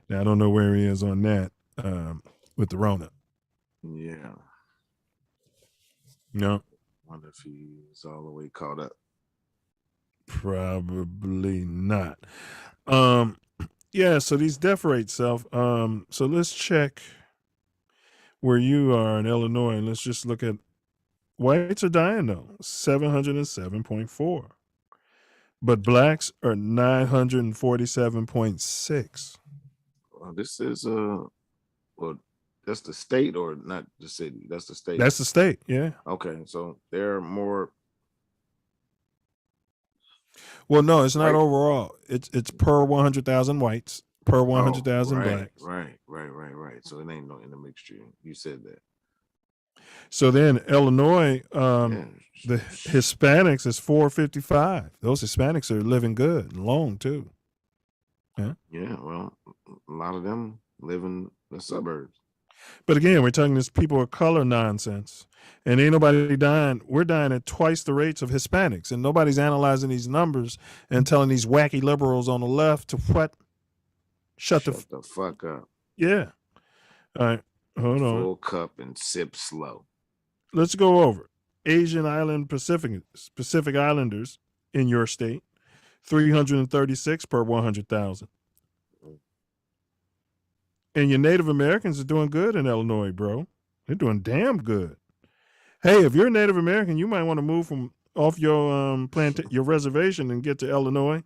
Now, I don't know where he is on that with the Rona. Yeah. No. Wonder if he's all the way caught up. Probably not. Yeah, so these death rates, Self. So let's check where you are in Illinois, and let's just look at whites are dying, though, 707.4. But blacks are 947.6. This is well, that's the state or not the city? That's the state. That's the state, yeah. Okay, so they're more. Well, no, it's not overall. It's per 100,000 whites, per 100,000 right, blacks. Right. So it ain't no in the mixture. You said that. So then Illinois, the Hispanics is 455. Those Hispanics are living good and long too. Yeah. Yeah, well, a lot of them live in the suburbs. But again, we're talking this people of color nonsense. And ain't nobody dying. We're dying at twice the rates of Hispanics. And nobody's analyzing these numbers and telling these wacky liberals on the left to what? Shut the fuck up. Yeah. All right. Hold on. Full cup and sip slow. Let's go over. Asian Island Pacific Islanders in your state, 336 per 100,000. And your Native Americans are doing good in Illinois, bro. They're doing damn good. Hey, if you're a Native American, you might want to move from off your your reservation and get to Illinois.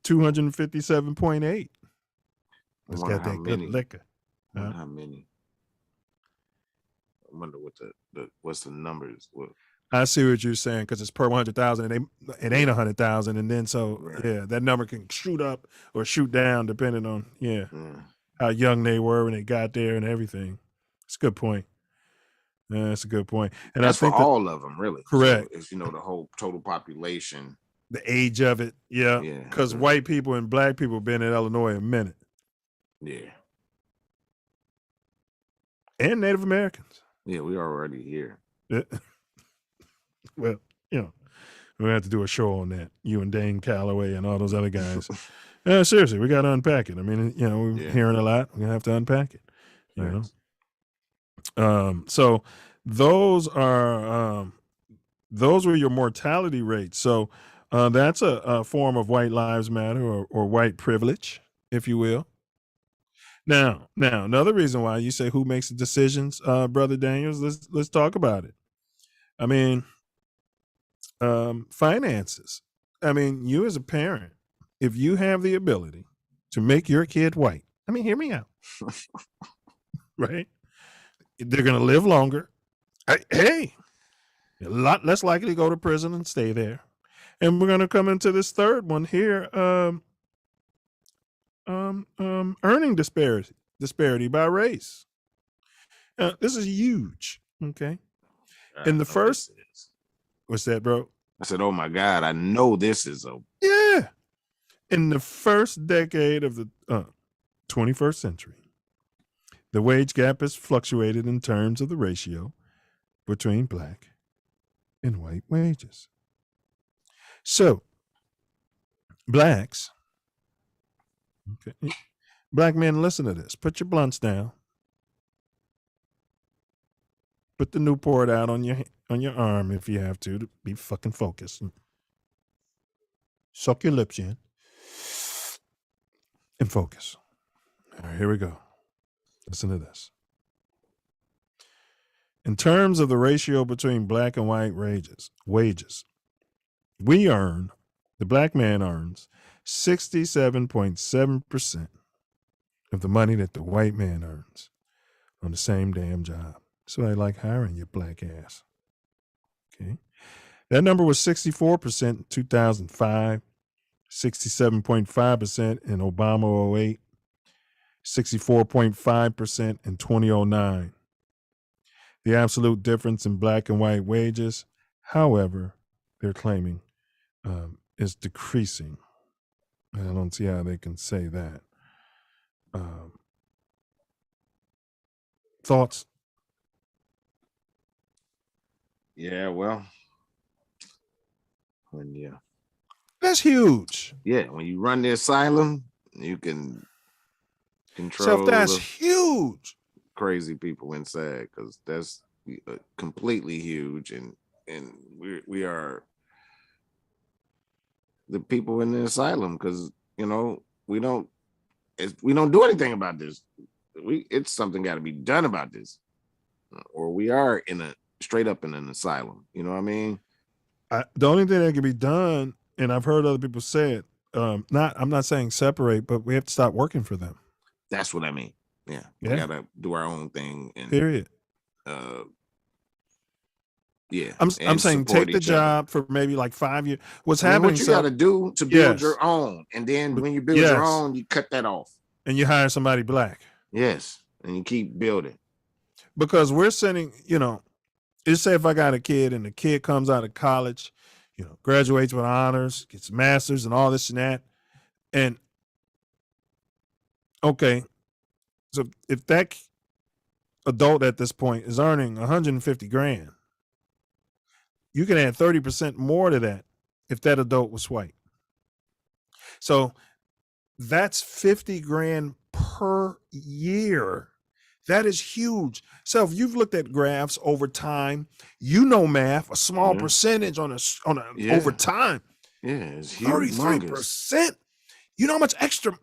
257.8. It's got that good liquor. How many? I wonder what what's the numbers. I see what you're saying because it's per 100,000 and it ain't 100,000, and then yeah, that number can shoot up or shoot down depending on how young they were when they got there and everything. It's a good point. That's a good point. And that's I think for all of them, really. Correct. So if the whole total population, the age of it, yeah. Because white people and black people have been in Illinois a minute. Yeah. And Native Americans. Yeah, we are already here. Well, we have to do a show on that. You and Dane Calloway and all those other guys. Seriously, we got to unpack it. I mean, we're hearing a lot. We're gonna have to unpack it. You know. So those were your mortality rates. So that's a form of white lives matter or white privilege, if you will. Now, another reason why you say who makes the decisions, Brother Daniels, let's talk about it. I mean, finances. I mean, you as a parent, if you have the ability to make your kid white, I mean, hear me out, right? They're going to live longer. Hey, a lot less likely to go to prison and stay there. And we're going to come into this third one here. Earning disparity by race. This is huge. Okay. In the first, what's that, bro? I said, oh my God, I know this is yeah. In the first decade of the 21st century, the wage gap has fluctuated in terms of the ratio between black in white wages. So, blacks, okay, black men, listen to this. Put your blunts down. Put the Newport out on your arm if you have to be fucking focused. Suck your lips in and focus. All right, here we go. Listen to this. In terms of the ratio between black and white wages, the black man earns 67.7% of the money that the white man earns on the same damn job. So I like hiring your black ass. Okay. That number was 64% in 2005, 67.5% in Obama 08, 64.5% in 2009. The absolute difference in black and white wages, however, they're claiming is decreasing. I don't see how they can say that. Thoughts? Yeah, well, that's huge. Yeah, when you run the asylum, you can control. That's huge. Crazy people inside, because that's completely huge, and we are the people in the asylum, because we don't do anything about this. It's something got to be done about this, or we are straight up in an asylum. You know what I mean? The only thing that can be done, and I've heard other people say it, I'm not saying separate, but we have to stop working for them. That's what I mean. Yeah. We gotta do our own thing. And, period. Yeah. I'm saying take the job for maybe like 5 years. What's happening? What you got to do to build your own, and then when you build your own, you cut that off, and you hire somebody black. Yes, and you keep building. Because we're sending, just say if I got a kid and the kid comes out of college, graduates with honors, gets a master's and all this and that, and okay, so if that adult at this point is earning 150 grand, you can add 30% more to that if that adult was white. So that's 50 grand per year. That is huge. So if you've looked at graphs over time, math, a small percentage on over time. Yeah, it's huge. 33%. You know how much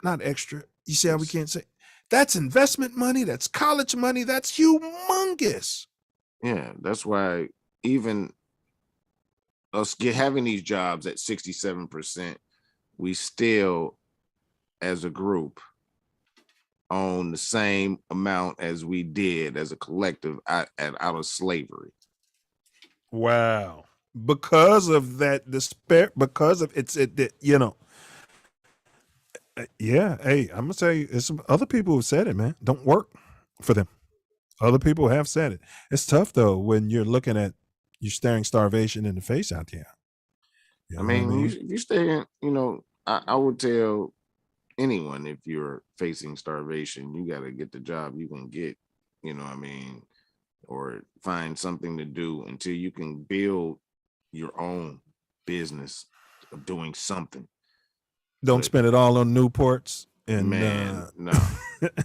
not extra. You see how we can't say that's investment money, that's college money, that's humongous. Yeah, that's why even us having these jobs at 67%, we still, as a group, own the same amount as we did as a collective out of slavery. Wow. Because of that despair, because of yeah, hey, I'm gonna say it's some other people who said it, man. Don't work for them. Other people have said it. It's tough though when you're staring starvation in the face out there. I mean, if you stay in, I would tell anyone, if you're facing starvation, you got to get the job you can get, or find something to do until you can build your own business of doing something. Don't spend it all on Newports and no.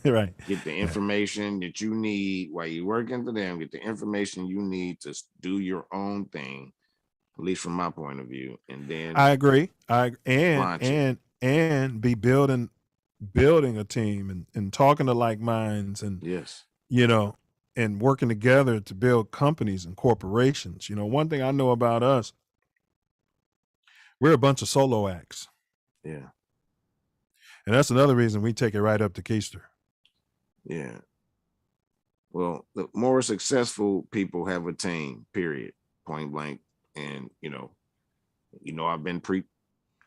Right. Get the information that you need while you're working for them. Get the information you need to do your own thing, at least from my point of view. And then I agree. And be building a team and talking to like minds and and working together to build companies and corporations. One thing I know about us, we're a bunch of solo acts. Yeah. And that's another reason we take it right up to Keister. Yeah. Well, the more successful people have a team, period, point blank. And, I've been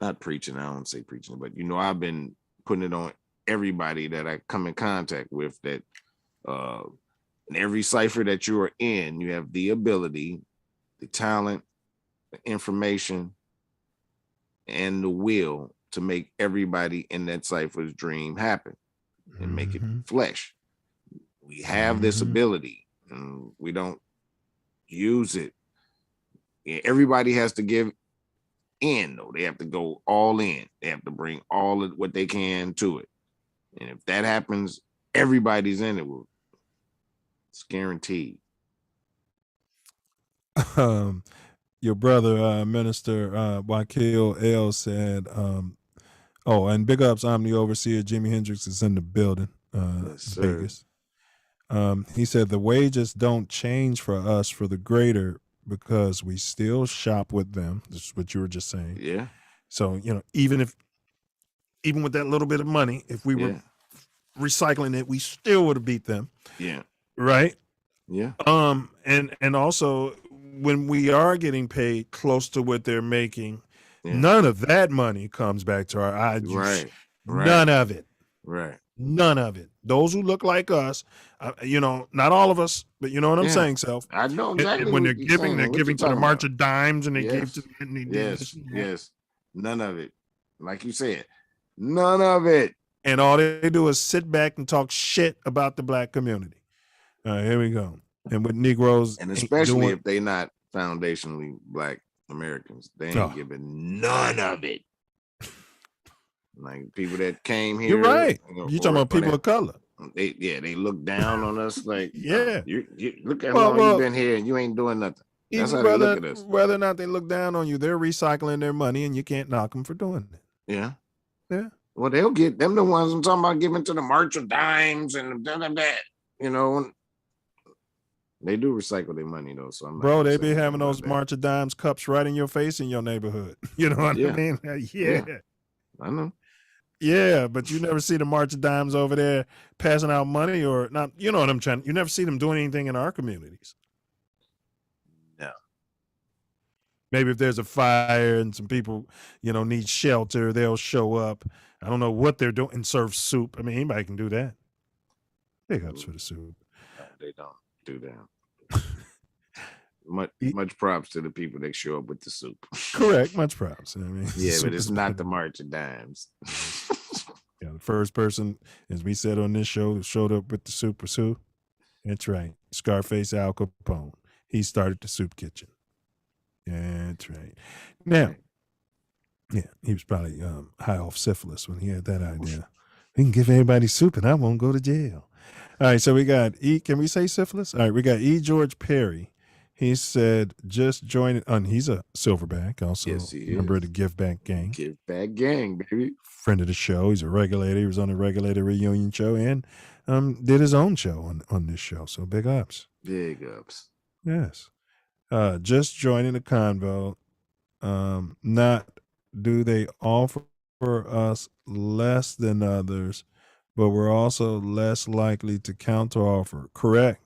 not preaching, I don't say preaching, but, I've been putting it on everybody that I come in contact with, that in every cipher that you are in, you have the ability, the talent, the information, and the will to make everybody in that cipher's dream happen and make it flesh. We have this ability and we don't use it everybody has to give in, though. They have to go all in. They have to bring all of what they can to it. And if that happens, everybody's in it. It's guaranteed. Your brother, Minister Wakil L said, oh, and big ups, Omni Overseer Jimi Hendrix is in the building, Yes, Vegas. He said the wages don't change for us for the greater because we still shop with them. This is what you were just saying. Yeah. So, even with that little bit of money, if we were recycling it, we still would have beat them. Yeah. Right? Yeah. And also when we are getting paid close to what they're making, none of that money comes back to our Right. None of it. Right. None of it. Those who look like us, not all of us, but you know what I'm saying, Self. I know exactly. When they're giving to the March of Dimes, and they gave to yes. None of it. Like you said, none of it. And all they do is sit back and talk shit about the black community. All right, here we go. And with Negroes, and especially if they not foundationally black Americans, they ain't giving none of it. Like people that came here. You're right. You're talking about people of color. They look down on us like, you look at how long you've been here and you ain't doing nothing. That's how they look at us. Whether or not they look down on you, they're recycling their money and you can't knock them for doing it. Yeah. Yeah. Well, they'll get them the ones I'm talking about giving to the March of Dimes and that. They do recycle their money though. So bro, they be having those March of Dimes cups right in your face in your neighborhood. You know what I mean? Yeah. I know. Yeah, but you never see the March of Dimes over there passing out money or not. You know what I'm trying. You never see them doing anything in our communities. No. Maybe if there's a fire and some people, need shelter, they'll show up. I don't know what they're doing and serve soup. I mean, anybody can do that. Big ups for the soup. No, they don't do that. Much props to the people that show up with the soup. Correct. Much props. I mean, but it's not the March of Dimes. The first person, as we said on this show, that showed up with the soup was who? That's right. Scarface Al Capone. He started the soup kitchen. Yeah, that's right. Now, he was probably high off syphilis when he had that idea. We can give everybody soup and I won't go to jail. All right, so we got E. Can we say syphilis? All right, we got E. George Perry. He said, just join it. He's a silverback, also a member of the Give Back Gang. Give Back Gang, baby. Friend of the show. He's a regulator. He was on the Regulator Reunion show and did his own show on this show. So big ups. Big ups. Yes. Just joining the convo. Not do they offer us less than others, but we're also less likely to counteroffer. Correct.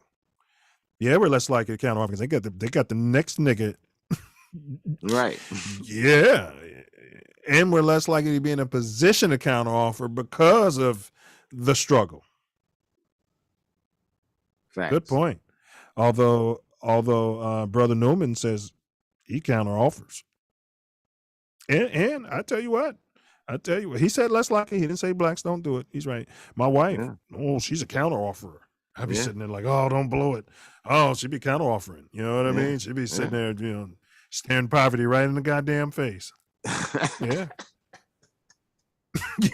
Yeah, we're less likely to counteroffer because they got the next nigga. Right. Yeah. And we're less likely to be in a position to counteroffer because of the struggle. Facts. Good point. Although Brother Newman says he counteroffers. And I tell you what, he said less likely. He didn't say blacks don't do it. He's right. My wife, she's a counterofferer. I'd be sitting there like, oh, don't blow it. Oh, she'd be counteroffering. You know what I mean? She'd be sitting there, staring poverty right in the goddamn face. Yeah.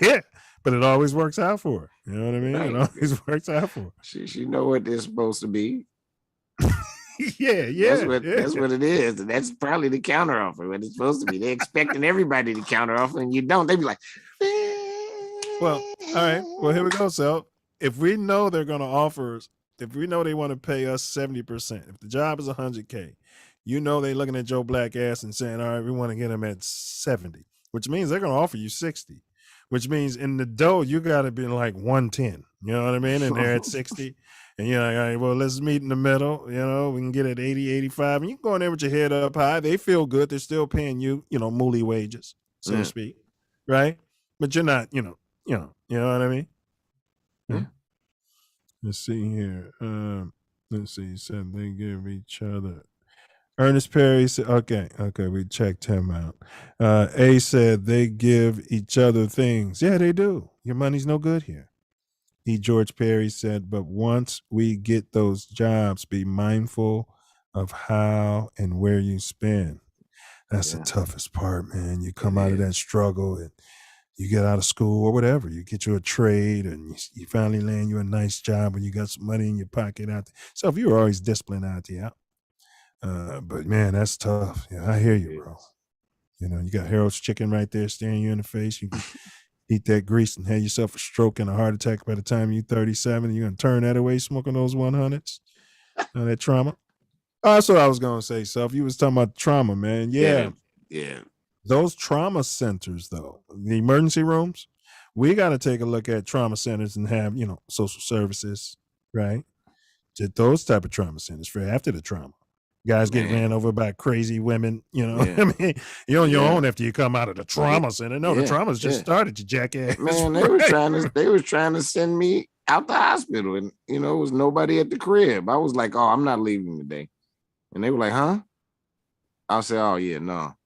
Yeah. But it always works out for her. You know what I mean? It always works out for her. She know what they're supposed to be. Yeah. That's what it is. And that's probably the counteroffer, what it's supposed to be. They're expecting everybody to counteroffer, and you don't. They be like, well, all right. Well, here we go, Sel. If we know they're going to offer us, if we know they want to pay us 70%, if the job is $100K, they looking at your black ass and saying, all right, we want to get them at 70, which means they're going to offer you 60, which means in the dough, you got to be like 110, you know what I mean? And they're at 60 and you're like, all right, well, let's meet in the middle. We can get at 80, 85 and you can go in there with your head up high. They feel good. They're still paying you, mooly wages, so to speak. Right. But you're not, you know what I mean? Yeah. Let's see here. Let's see. He said they give each other. Ernest Perry said, okay, we checked him out. A said they give each other things. Yeah, they do. Your money's no good here. E. George Perry said, but once we get those jobs, be mindful of how and where you spend. That's the toughest part, man. You come out of that struggle and you get out of school or whatever. You get you a trade and you finally land you a nice job and you got some money in your pocket out there. So if you were always disciplined out there, but man, that's tough. Yeah, I hear you, bro. You know, you got Harold's Chicken right there staring you in the face. You can eat that grease and have yourself a stroke and a heart attack by the time you're 37. You're going to turn that away smoking those 100s. That trauma. Oh, that's what I was going to say, Self. You was talking about trauma, man. Yeah. Those trauma centers, though, the emergency rooms, we got to take a look at trauma centers and have, you know, social services, right? Just those type of trauma centers for after the trauma. Guys get ran over by crazy women, you know. I mean, you're on your own after you come out of the trauma center. No, the trauma's just started, you jackass. Man, they was trying to send me out the hospital, and you know, it was nobody at the crib. I was like, "Oh, I'm not leaving today," and they were like, "Huh?" I said, "Oh yeah, no."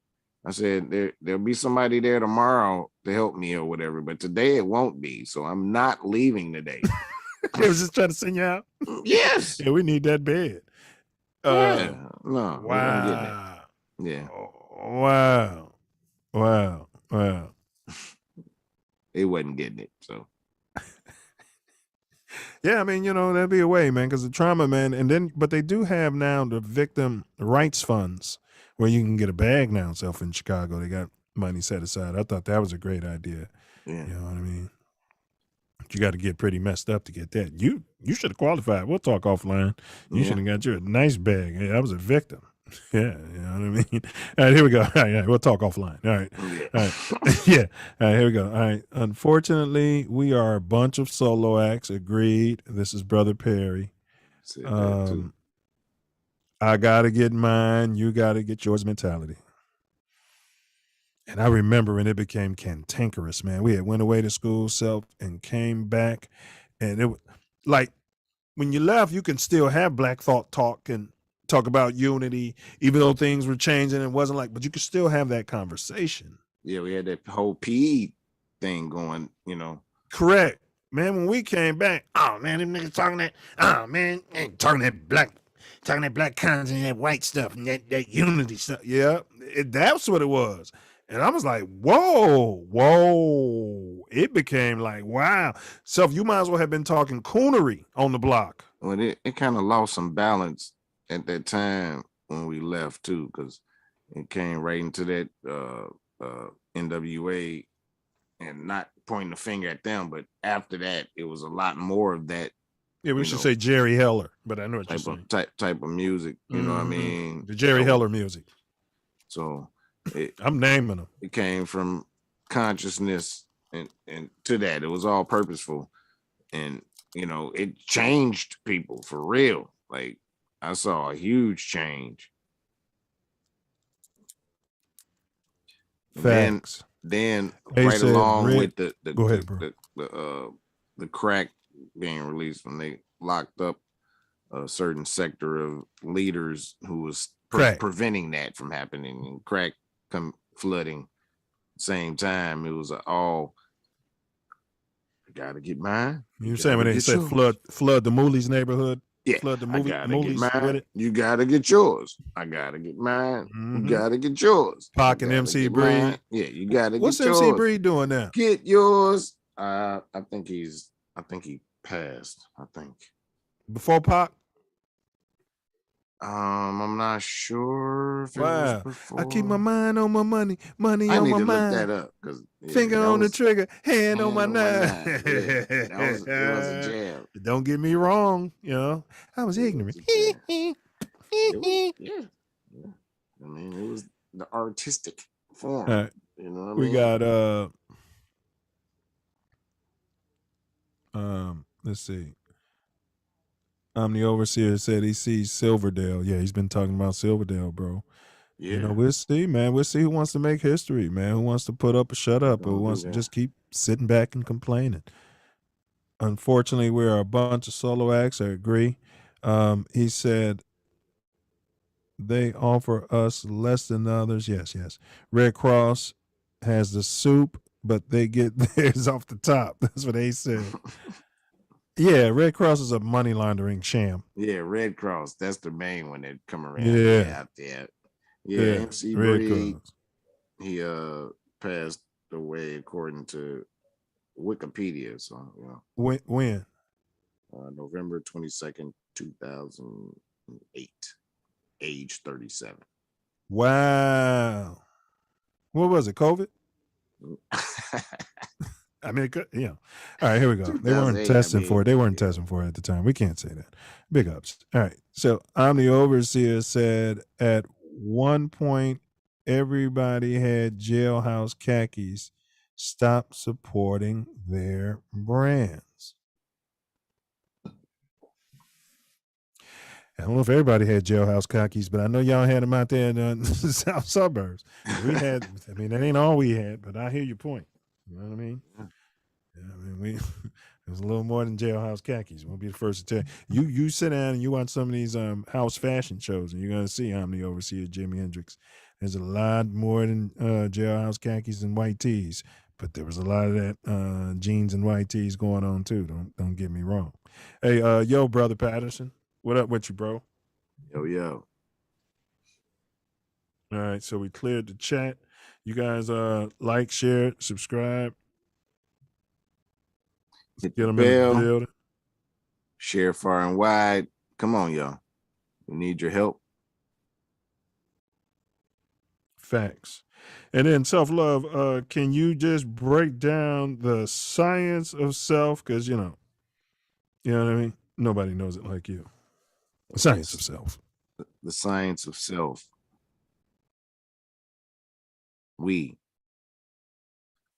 I said, "There'll be somebody there tomorrow to help me or whatever, but today it won't be. So I'm not leaving today." They was just trying to send you out. Yes. Yeah, we need that bed. No. Wow. Yeah. Wow. They wasn't getting it. So. Yeah, I mean, you know, that'd be a way, man, because the trauma, man, and then, but they do have now the victim rights funds where you can get a bag now. Self in Chicago, they got money set aside. I thought that was a great idea. Yeah. You know what I mean? But you got to get pretty messed up to get that. You should have qualified. We'll talk offline. You should have got you a nice bag. Hey, I was a victim. Yeah, you know what I mean? All right, here we go. All right, we'll talk offline. All right. All right. Yeah. All right, here we go. All right. Unfortunately, we are a bunch of solo acts. Agreed. This is Brother Perry. I got to get mine. You got to get yours mentality. And I remember when it became cantankerous, man. We had went away to school, Self, and came back. And it was like when you left, you can still have Black Thought talk and talk about unity, even though things were changing. It wasn't like, but you could still have that conversation. Yeah, we had that whole PE thing going, you know. Correct. Man, when we came back, oh man, them niggas talking that, oh man, ain't talking that black content and that white stuff and that unity stuff. Yeah, that's what it was. And I was like, whoa. It became like, wow. Self, you might as well have been talking coonery on the block. Well, it kind of lost some balance at that time when we left too, because it came right into that NWA, and not pointing the finger at them, but after that, it was a lot more of that. Yeah, we should say Jerry Heller, but I know what you're saying. Type of music, you know what I mean? The Jerry Heller music. So I'm naming them. It came from consciousness and to that. It was all purposeful. And, you know, it changed people for real. Like, I saw a huge change. Facts. Then They right said along Rick- with Go ahead, bro. the crack being released, when they locked up a certain sector of leaders who was preventing that from happening, and crack come flooding same time. It was all, I gotta get mine. You saying when they said flood the Mooley's neighborhood? Yeah, flood the I gotta get Mooley's mine. with it. You gotta get yours. I gotta get mine. You gotta get yours. Pac You and gotta MC get Breed. mine. Yeah, you gotta What's get yours. MC Breed doing now? Get yours. I think he passed. I think Before Pac? I'm not sure if it Wow. was before. I keep my mind on my money, money I on need my to mind. look that up, because Finger on the trigger, hand on my on my knife. knife. Yeah, that was a jam. Don't get me wrong, you know. I was ignorant. Yeah. I mean, it was the artistic form. All right. You know what I We mean? got let's see. The overseer said he sees Silverdale. Yeah, he's been talking about Silverdale, bro. Yeah. You know, we'll see, man. We'll see who wants to make history, man. Who wants to put up or shut up, or who wants to just keep sitting back and complaining. Unfortunately, we're a bunch of solo acts. I agree. He said they offer us less than others. Yes. Red Cross has the soup, but they get theirs off the top. That's what they said. Yeah, Red Cross is a money laundering sham. Yeah, Red Cross. That's the main one that come around Yeah. out there. Yeah, MC Red Breed. Cross. He passed away according to Wikipedia. So When? November 22nd, 2008, age 37. Wow. What was it? COVID? I mean, you know. All right, here we go. They weren't testing for it. They weren't testing for it at the time. We can't say that. Big ups. All right. So I'm the overseer said at one point everybody had jailhouse khakis. Stop supporting their brands. I don't know if everybody had jailhouse khakis, but I know y'all had them out there in the south suburbs. We had, I mean, that ain't all we had, but I hear your point. You know what I mean? Yeah, I mean, it was a little more than jailhouse khakis. We'll be the first to tell you. You sit down and you watch some of these house fashion shows, and you're gonna see I'm the overseer Jimi Hendrix. There's a lot more than jailhouse khakis and white tees, but there was a lot of that jeans and white tees going on too. Don't get me wrong. Hey, yo, brother Patterson. What up with you, bro? Yo. All right, so we cleared the chat. You guys like, share, subscribe. Hit Get the them bell. in the building. Share far and wide. Come on, y'all. We need your help. Facts. And then self-love, can you just break down the science of self? Because, you know what I mean? Nobody knows it like you. The science of self. The science of self. We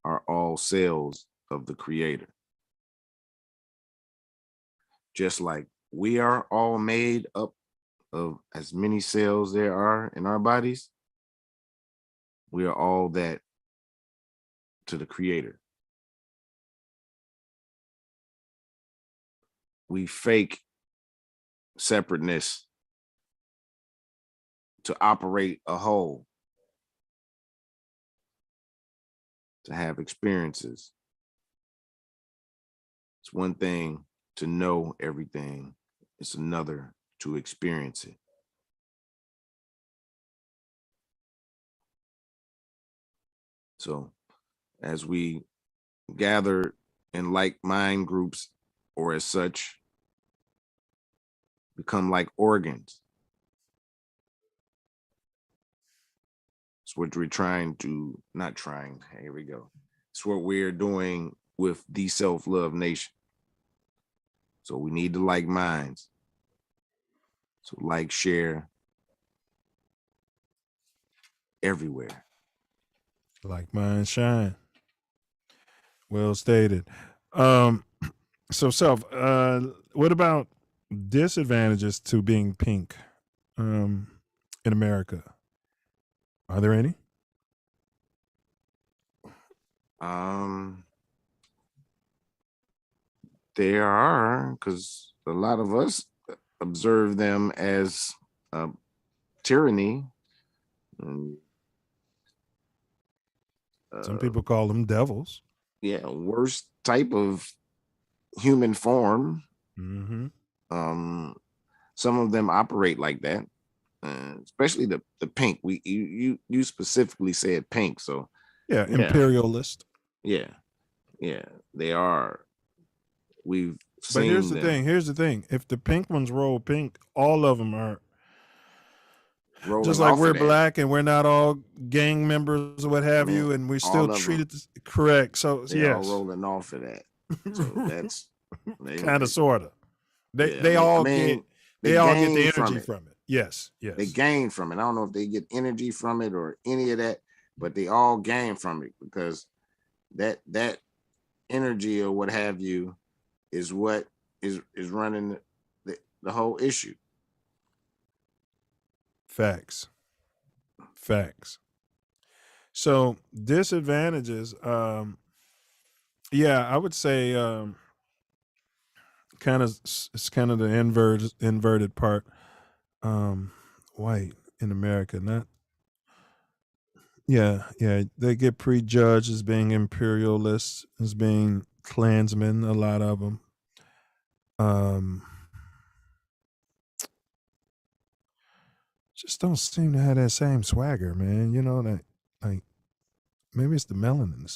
are all cells of the Creator. Just like we are all made up of as many cells there are in our bodies, we are all that to the Creator. We fake separateness to operate a whole, to have experiences. It's one thing to know everything. It's another to experience it. So as we gather in like mind groups or as such, become like organs. It's what we're here we go. It's what we're doing with the Self Love Nation. So we need the like minds. So like, share everywhere. Like mine shine. Well stated. So self, what about disadvantages to being pink in America? Are there any? There are, because a lot of us observe them as tyranny. And, some people call them devils. Yeah, worst type of human form. Mm-hmm. Some of them operate like that, especially the pink. You specifically said pink, so yeah, imperialist. Yeah, they are. We've but seen here's the them. thing. Here's the thing. If the pink ones roll pink, all of them are. Just like we're black and we're not all gang members or what have you, and we're still treated correct. So they're all rolling off of that. So that's kind of sort of. They all get the energy from it. Yes. They gain from it. I don't know if they get energy from it or any of that, but they all gain from it because that energy or what have you is what is running the whole issue. Facts. So disadvantages, I would say it's kind of the inverted part. White in America, they get prejudged as being imperialists, as being Klansmen, a lot of them. just don't seem to have that same swagger, man. You know, that like maybe it's the melanin.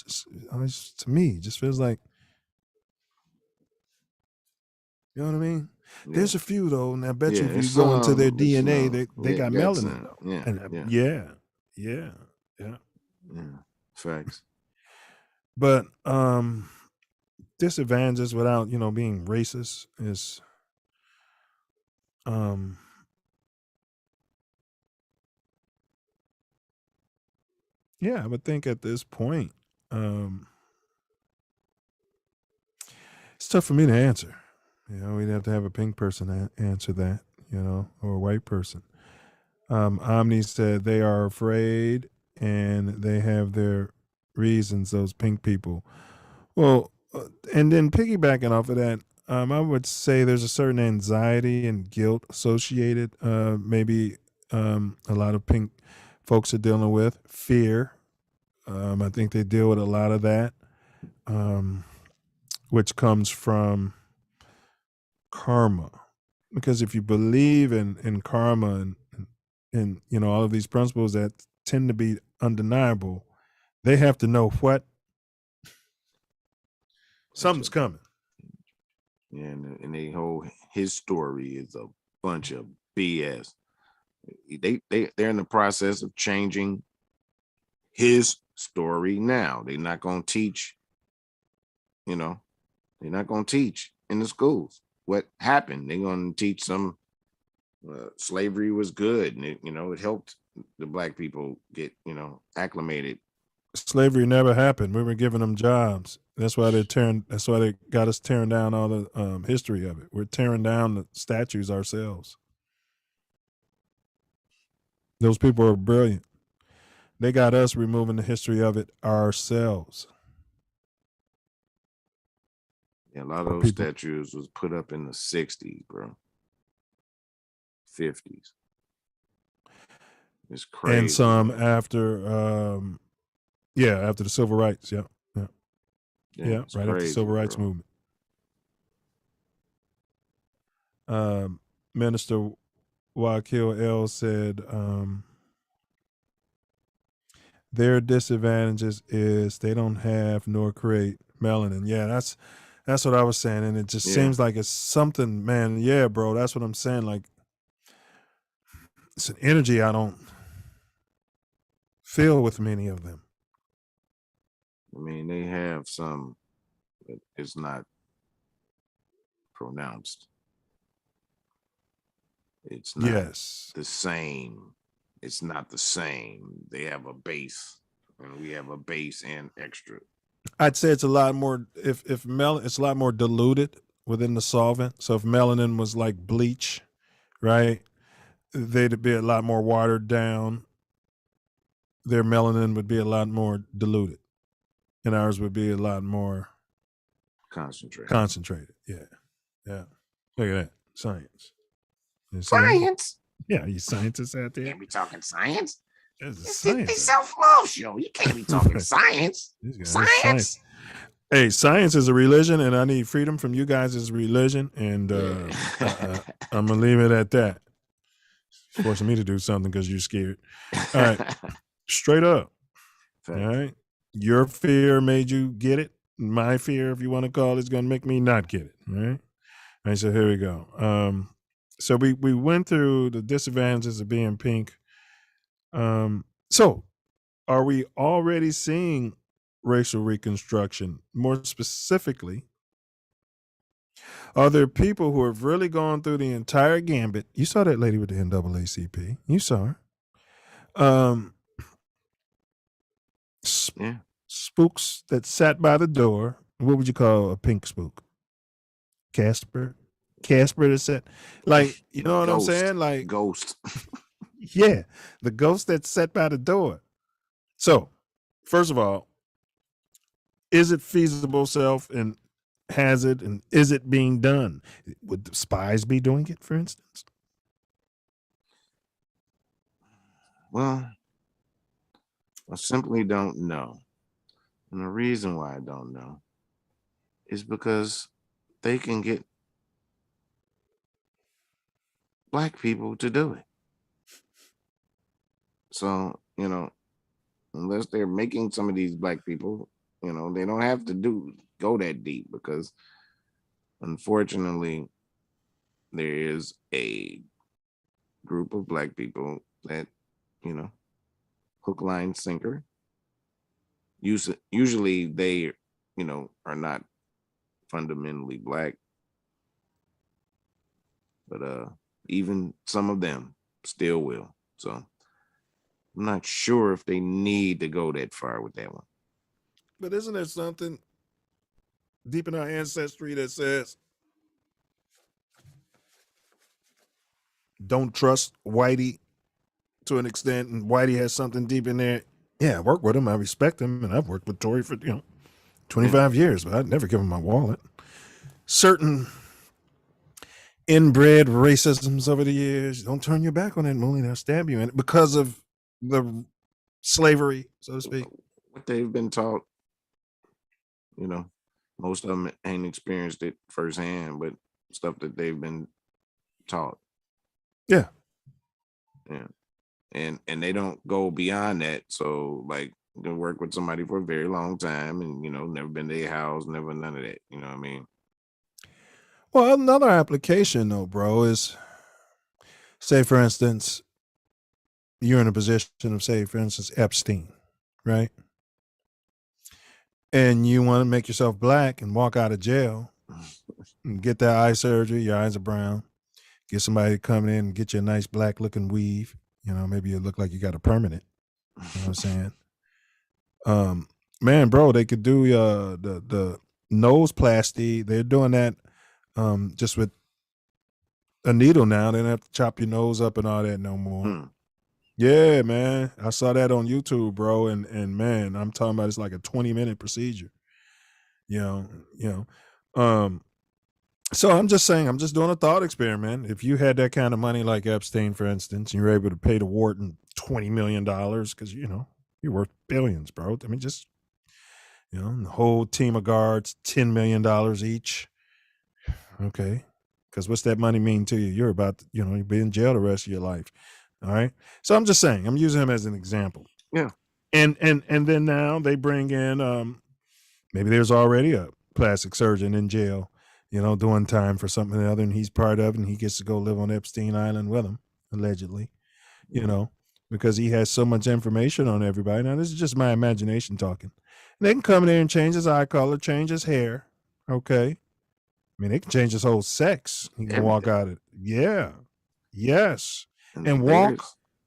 To me, it just feels like, you know what I mean? Yeah. There's a few though, and I bet you if you it's go into their it's, DNA, they got got melanin some. though. Yeah, And yeah. Facts. But disadvantages without, you know, being racist is yeah, I would think at this point, it's tough for me to answer. You know, we'd have to have a pink person answer that, you know, or a white person. Omni said they are afraid and they have their reasons, those pink people. Well, and then piggybacking off of that, I would say there's a certain anxiety and guilt associated. Maybe a lot of pink folks are dealing with fear. I think they deal with a lot of that, which comes from karma. Because if you believe in karma and you know all of these principles that tend to be undeniable, they have to know what something's coming. Yeah, and his story is a bunch of BS. They're in the process of changing his story now. They're not going to teach, you know, they're not going to teach in the schools what happened. They're going to teach some slavery was good, and it helped the black people get, acclimated. Slavery never happened. We were giving them jobs. That's why they got us tearing down all the history of it. We're tearing down the statues ourselves. Those people are brilliant. They got us removing the history of it ourselves. Yeah, a lot of those statues was put up in the 60s, bro. 50s. It's crazy. And some after after the civil rights. Yeah, right crazy, after the civil rights movement. Minister Wakil L said their disadvantages is they don't have nor create melanin. Yeah, that's what I was saying, and it just seems like it's something, man. Yeah, bro, that's what I'm saying. Like, it's an energy I don't feel with many of them. I mean, they have some, but it's not pronounced. It's not the same. It's not the same. They have a base, and we have a base and extra. I'd say it's a lot more. If it's a lot more diluted within the solvent. So if melanin was like bleach, right, they'd be a lot more watered down. Their melanin would be a lot more diluted, and ours would be a lot more concentrated. Yeah. Look at that science. Science. Yeah, you scientists out there. You can't be talking science. It's the Self Luv Show. You can't be talking science. Science. Hey, science is a religion, and I need freedom from you guys as a religion, and I'm gonna leave it at that. It's forcing me to do something because you're scared. All right, straight up. All right, your fear made you get it. My fear, if you want to call it, is gonna make me not get it. All right. All right, so here we go. So we went through the disadvantages of being pink. So are we already seeing racial reconstruction? More specifically, are there people who have really gone through the entire gambit? You saw that lady with the NAACP. You saw her. Spooks that sat by the door. What would you call a pink spook? Casper that sat, like, you know what I'm saying? Like ghost. Yeah, the ghost that sat by the door. So, first of all, is it feasible, Self, and has it, and is it being done? Would the spies be doing it, for instance? Well, I simply don't know. And the reason why I don't know is because they can get black people to do it. So, unless they're making some of these black people, they don't have to go that deep, because unfortunately there is a group of black people that, hook, line, sinker. Usually they, are not fundamentally black, but even some of them still will. So I'm not sure if they need to go that far with that one. But isn't there something deep in our ancestry that says don't trust Whitey to an extent, and Whitey has something deep in there? Yeah, I work with him, I respect him, and I've worked with Tory for 25 years, but I'd never give him my wallet. Certain inbred racisms over the years, don't turn your back on that, Mooney, they'll stab you in it, because of the slavery, so to speak. What they've been taught, most of them ain't experienced it firsthand, but stuff that they've been taught. Yeah. And they don't go beyond that. So like, they work with somebody for a very long time and, never been to their house, never none of that. You know what I mean? Well, another application though, bro, is, say for instance, you're in a position of, say for instance, Epstein, right? And you want to make yourself black and walk out of jail and get that eye surgery, your eyes are brown, get somebody to come in and get you a nice black looking weave. Maybe you look like you got a permanent. You know what I'm saying? Man, bro, they could do the nose plasty. They're doing that just with a needle now. They don't have to chop your nose up and all that no more. Yeah, man. I saw that on YouTube, bro. And man, I'm talking about, it's like a 20-minute procedure. So I'm just saying, I'm just doing a thought experiment. If you had that kind of money like Epstein, for instance, and you were able to pay the warden $20 million, because, you're worth billions, bro. I mean, just, the whole team of guards, $10 million each. Okay. Because what's that money mean to you? You're about to, you'll be in jail the rest of your life. All right. So I'm just saying, I'm using him as an example. Yeah. And then now they bring in, maybe there's already a plastic surgeon in jail, doing time for something or other, and he's part of it, and he gets to go live on Epstein Island with him, allegedly, because he has so much information on everybody. Now, this is just my imagination talking. And they can come in there and change his eye color, change his hair. Okay. I mean, they can change his whole sex. He can walk out of it. Yeah. Yes. And walk.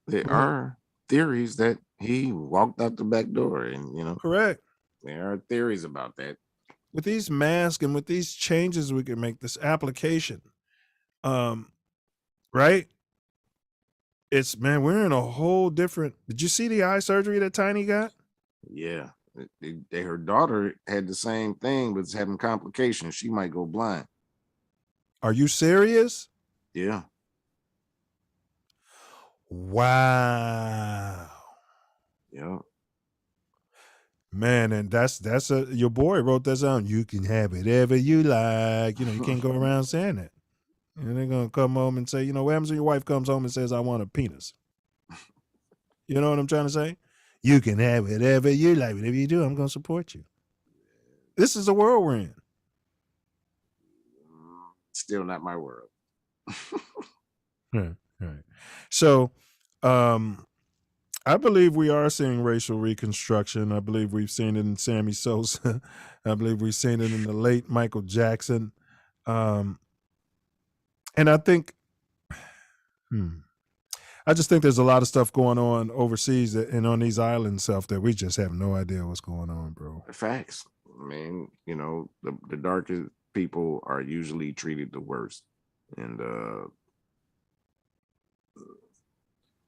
There are theories that he walked out the back door, and, correct. There are theories about that. With these masks and with these changes, we can make this application. Right? It's, man, we're in a whole different. Did you see the eye surgery that Tiny got? Yeah. Her daughter had the same thing, but it's having complications. She might go blind. Are you serious? Yeah. Wow. Yeah. Man, and that's your boy wrote that song. You can have whatever you like. You can't go around saying that. And they're gonna come home and say, what happens when your wife comes home and says, I want a penis? You know what I'm trying to say? You can have whatever you like. Whatever you do, I'm gonna support you. This is the world we're in. Still not my world. Right. So, I believe we are seeing racial reconstruction. I believe we've seen it in Sammy Sosa. I believe we've seen it in the late Michael Jackson. And I think, I just think there's a lot of stuff going on overseas and on these islands stuff that we just have no idea what's going on, bro. Facts. I mean, the darkest people are usually treated the worst. And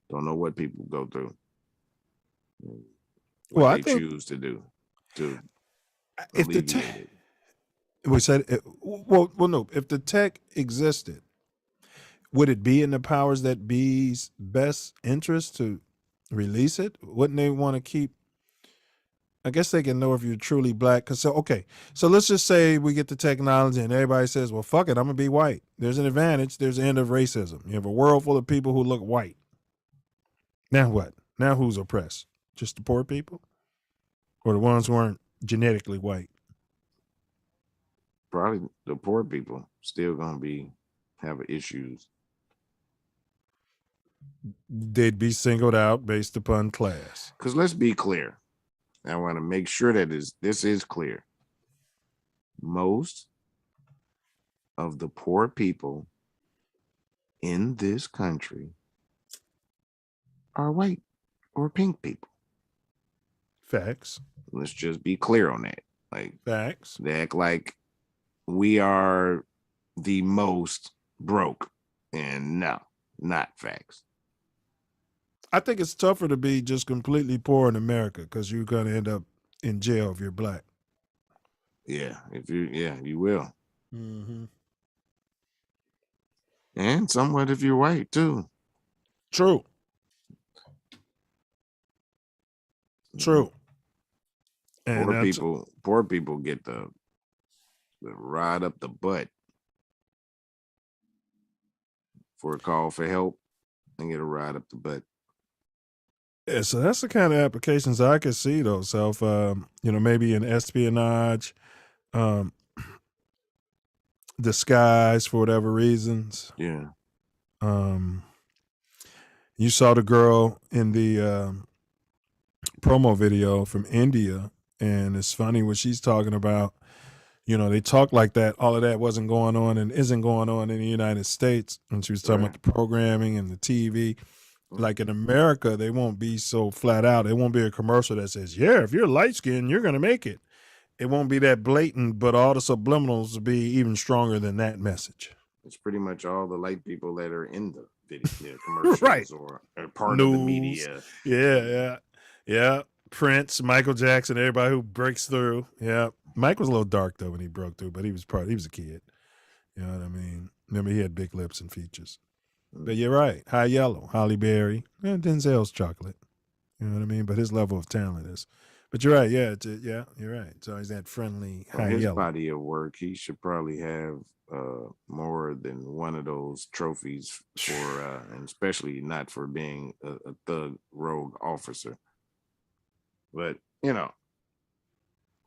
don't know what people go through. What I think choose to do to if the tech, we said no, if the tech existed, would it be in the powers that be's best interest to release it? Wouldn't they want to keep I guess they can know if you're truly black. Cause so let's just say we get the technology and everybody says, well, fuck it, I'm gonna be white. There's an advantage. There's the end of racism. You have a world full of people who look white. Now what? Now who's oppressed? Just the poor people, or the ones who aren't genetically white? Probably the poor people still gonna have issues. They'd be singled out based upon class. Because let's be clear. I want to make sure that this is clear. Most of the poor people in this country are white or pink people. Facts. Let's just be clear on that. Like facts. They act like we are the most broke, and no, not facts. I think it's tougher to be just completely poor in America because you're going to end up in jail if you're black. Yeah, you will. Mm-hmm. And somewhat if you're white too. True. And poor people get the ride up the butt for a call for help and get a ride up the butt. Yeah, so that's the kind of applications I could see though. Self, maybe in espionage, disguise for whatever reasons. Yeah. You saw the girl in the promo video from India, and it's funny what she's talking about. They talk like that. All of that wasn't going on and isn't going on in the United States. And she was talking about the programming and the TV. Like in America, they won't be so flat out. It won't be a commercial that says, yeah, if you're light skinned, you're going to make it. It won't be that blatant, but all the subliminals will be even stronger than that message. It's pretty much all the light people that are in the video commercials right. or part of the media. Yeah. Prince, Michael Jackson, everybody who breaks through. Yeah. Mike was a little dark though when he broke through, but he was a kid. You know what I mean? Remember, he had big lips and features. But you're right. High Yellow, Halle Berry, and Denzel's chocolate. You know what I mean? But his level of talent is. But you're right. Yeah, you're right. So he's that friendly High his Yellow. Body of work, he should probably have more than one of those trophies for, and especially not for being a thug rogue officer. But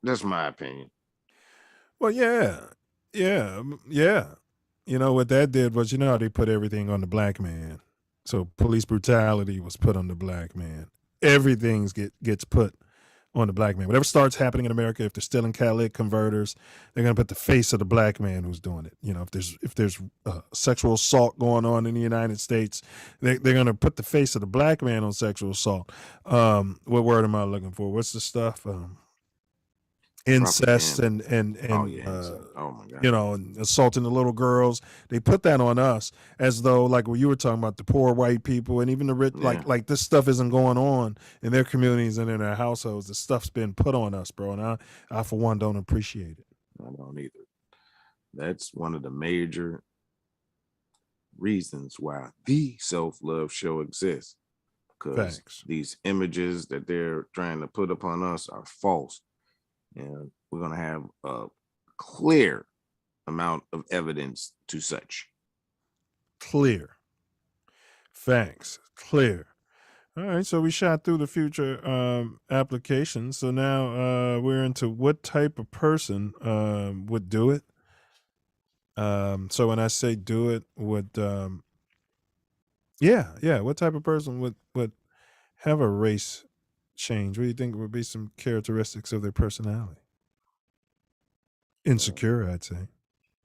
that's my opinion. Well, yeah. What that did was, how they put everything on the black man. So police brutality was put on the black man. Everything gets put on the black man. Whatever starts happening in America, if they're stealing catalytic converters, they're going to put the face of the black man who's doing it. If there's sexual assault going on in the United States, they're going to put the face of the black man on sexual assault. What word am I looking for? What's the stuff? Incest and oh my God. And assaulting the little girls. They put that on us as though, like what you were talking about, the poor white people and even the rich, like this stuff isn't going on in their communities and in their households. The stuff's been put on us, bro. And I for one don't appreciate it. I don't either. That's one of the major reasons why the Self Love Show exists. Because these images that they're trying to put upon us are false. And we're going to have a clear amount of evidence to such. Clear. Facts. Clear. All right, so we shot through the future applications. So now we're into what type of person would do it. So when I say do it, what type of person would have a race change? What do you think would be some characteristics of their personality? Insecure, I'd say.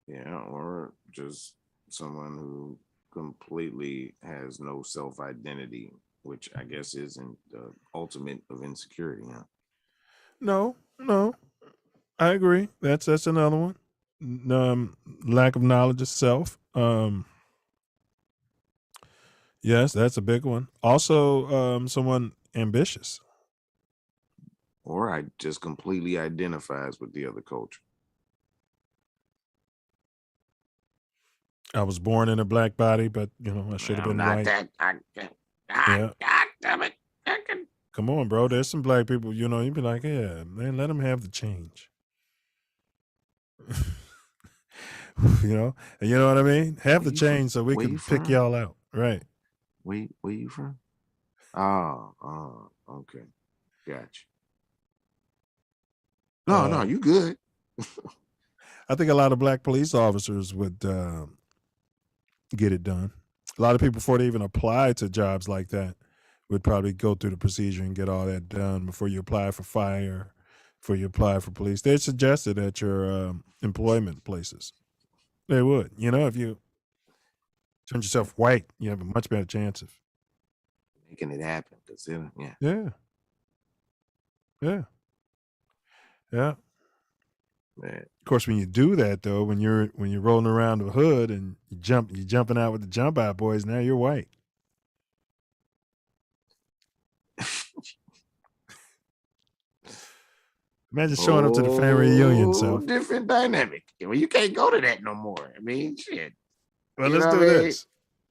Yeah, or just someone who completely has no self-identity, which I guess isn't the ultimate of insecurity. Huh? No, I agree. That's another one. Lack of knowledge of self. Yes, that's a big one. Also, someone ambitious. Or I just completely identifies with the other culture. I was born in a black body, but I should have been white. God damn it! come on, bro. There's some black people, you know, you'd be like, yeah, man, let them have the change. You know? And you know what I mean? Have the change so we can pick y'all out. Right. Where you from? Oh, okay. Gotcha. No, you good. I think a lot of black police officers would get it done. A lot of people, before they even apply to jobs like that, would probably go through the procedure and get all that done before you apply for fire, before you apply for police. They suggest it at your employment places. They would. You know, if you turn yourself white, you have a much better chance of making it happen. Yeah. Man. Of course, when you do that though, when you're rolling around the hood and you're jumping out with the jump out boys, now you're white. Imagine showing up to the family reunion. So different dynamic. Well, you can't go to that no more. I mean, shit. Well, let's do this.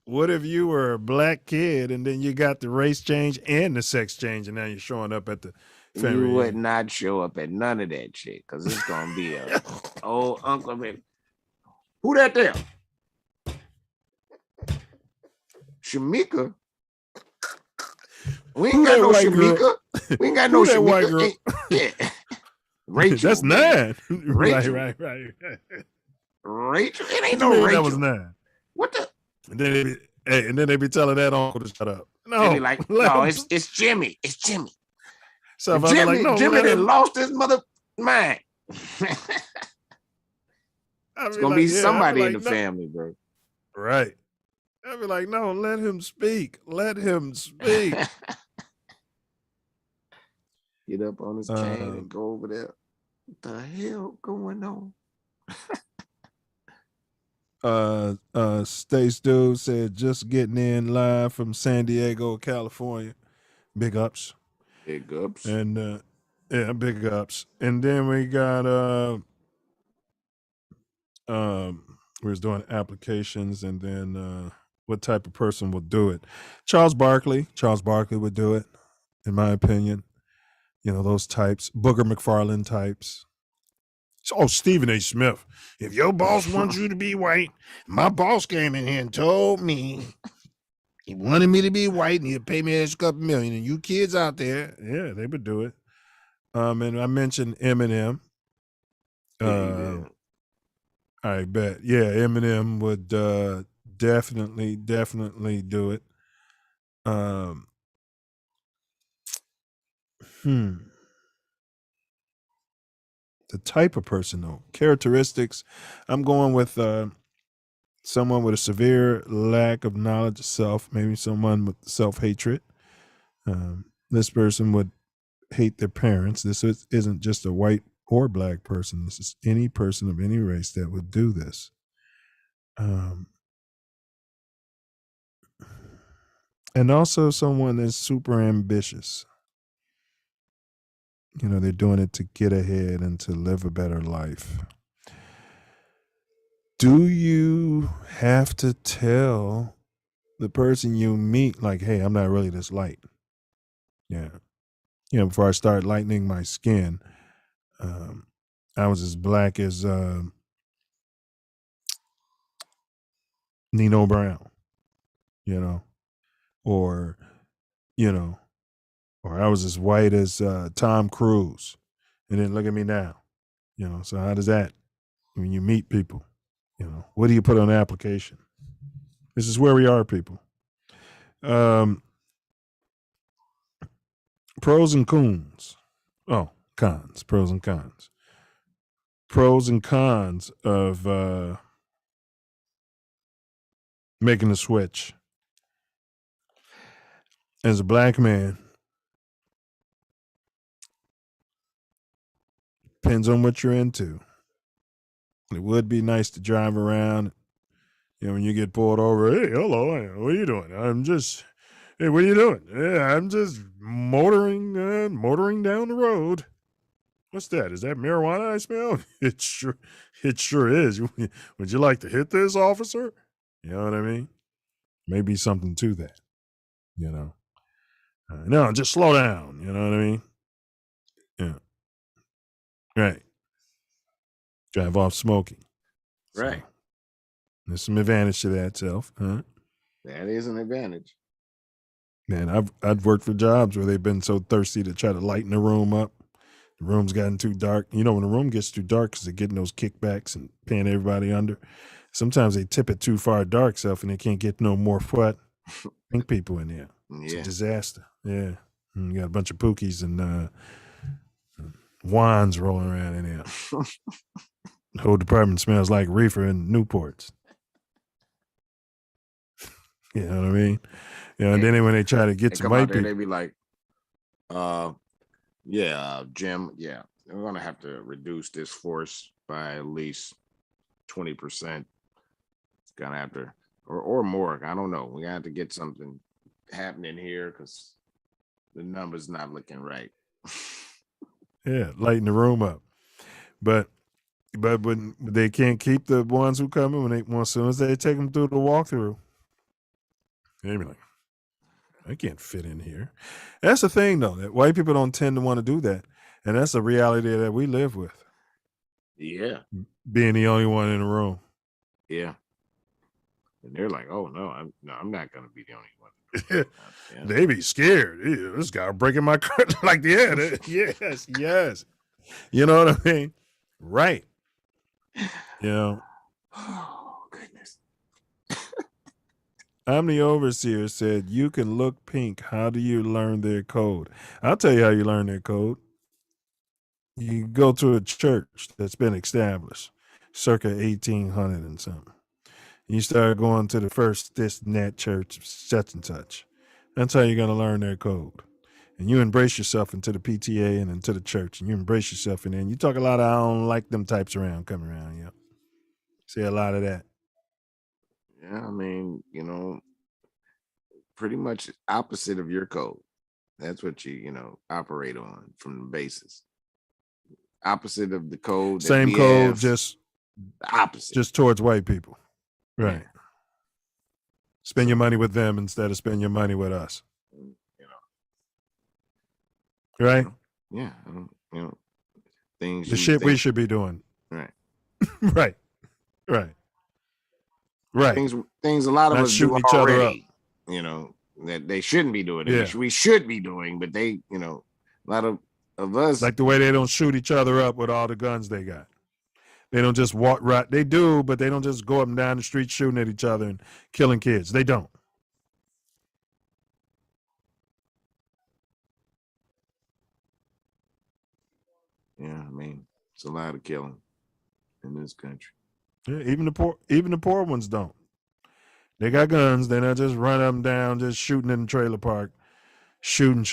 What if you were a black kid and then you got the race change and the sex change, and now you're showing up at the family reunion? You would not show up at none of that shit because it's gonna be a old uncle. Man. Who that there? Shamika. We ain't got no Shamika. We ain't got no Shamika. White girl? Yeah. Rachel. That's 9. Rachel. Right. Rachel. It ain't no Rachel. That was 9. What the? And then they be telling that uncle to shut up. No, they be like, no, it's Jimmy. It's Jimmy. So Jimmy, like, no, Jimmy done lost his mother mind. It's gonna be somebody in the family, bro. Right. I'd be like, no, let him speak. Let him speak. Get up on his cane and go over there. What the hell going on? Stace Dude said, just getting in live from San Diego, California. Big ups. Big ups. And big ups. And then we got we was doing applications, and then what type of person will do it. Charles Barkley would do it, in my opinion. You know, those types, Booger McFarlane types. Oh, Stephen A. Smith. If your boss wants you to be white, my boss came in here and told me he wanted me to be white and he'd pay me an extra couple million. And you kids out there, yeah, they would do it. And I mentioned Eminem. I bet. Yeah, Eminem would definitely do it. The type of person, though, characteristics, I'm going with someone with a severe lack of knowledge of self, maybe someone with self-hatred. This person would hate their parents. This isn't just a white or black person. This is any person of any race that would do this. And also someone that's super ambitious. You know, they're doing it to get ahead and to live a better life. Do you have to tell the person you meet, like, hey, I'm not really this light? Yeah. You know, before I started lightening my skin, I was as black as Nino Brown, you know, or I was as white as Tom Cruise. And then look at me now, you know. So how does that, when you meet people, you know, what do you put on the application? This is where we are, people. Pros and cons. Oh, cons, pros and cons. Pros and cons of making the switch. As a black man, depends on what you're into. It would be nice to drive around, you know, when you get pulled over. Hey, hello, what are you doing? Hey, what are you doing? Yeah, I'm just motoring down the road. What's that? Is that marijuana I smell? It sure is. Would you like to hit this, officer? You know what I mean? Maybe something to that, you know. No, just slow down. You know what I mean? Yeah. Right. Drive off smoking. Right. So, there's some advantage to that, Self. Huh? That is an advantage. Man, I've worked for jobs where they've been so thirsty to try to lighten the room up. The room's gotten too dark. You know, when the room gets too dark because they're getting those kickbacks and paying everybody under, sometimes they tip it too far dark, Self, and they can't get no more pink people in there. It's a disaster. Yeah. And you got a bunch of pookies and wands rolling around in there. The whole department smells like reefer and Newports. You know what I mean? You know, and then when they try to get some white people, they be like, Jim, we're gonna have to reduce this force by at least 20%. It's gonna have to, or more. I don't know. We have to get something happening here because the number's not looking right. yeah, lighten the room up. But when they can't keep the ones who come in, as soon as they take them through the walkthrough, they be like, I can't fit in here. That's the thing, though, that white people don't tend to want to do that. And that's a reality that we live with. Yeah. Being the only one in the room. Yeah. And they're like, oh, no, I'm not going to be the only one. They be scared. Ew, this guy breaking my car. Like, yes. You know what I mean? Right. You know. Oh, goodness. I'm the overseer said, you can look pink. How do you learn their code? I'll tell you how you learn their code. You go to a church that's been established circa 1800 and something. You start going to the first this and that church, such and such. That's how you're going to learn their code. And you embrace yourself into the PTA and into the church, and you embrace yourself in there. And you talk a lot of, I don't like them types coming around. Yeah. See a lot of that. Yeah, I mean, pretty much opposite of your code. That's what you operate on from the basis. Opposite of the code. Same code, just opposite. Just towards white people. Right. Yeah. Spend your money with them instead of spend your money with us. Right? Yeah. Things. The shit we should be doing. Right. Right. Things a lot of us shooting do each already, other up. That they shouldn't be doing. Yeah. We should be doing, but they, a lot of us. Like the way they don't shoot each other up with all the guns they got. They don't just walk right. They do, but they don't just go up and down the street shooting at each other and killing kids. They don't. Yeah, I mean, it's a lot of killing in this country. Yeah, even the poor ones don't. They got guns. They're not just running up and down, just shooting in the trailer park, shooting.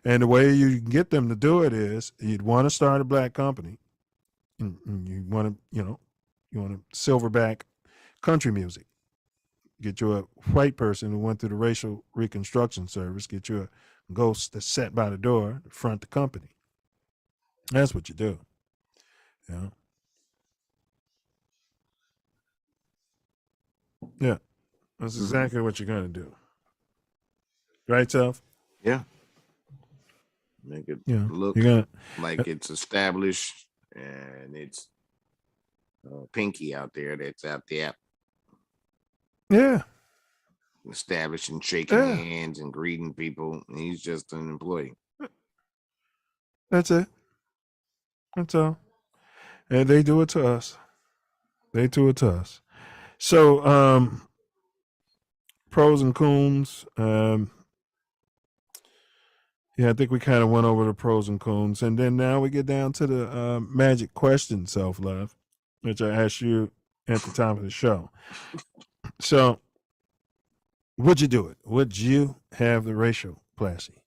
And the way you can get them to do it is you'd want to start a black company. And you want to, you want to silverback country music. Get you a white person who went through the racial reconstruction service. Get you a ghost that's sat by the door to front the company. That's what you do. Yeah. That's exactly what you're going to do. Right, Self? Yeah. Make it look like it's established and it's Pinky out there that's out there. Yeah. Establishing, shaking hands and greeting people. And he's just an employee. That's it. That's all. And they do it to us. So, pros and cons. I think we kind of went over the pros and cons. And then now we get down to the magic question, Self Love, which I asked you at the top of the show. So, would you do it? Would you have the racialplasty?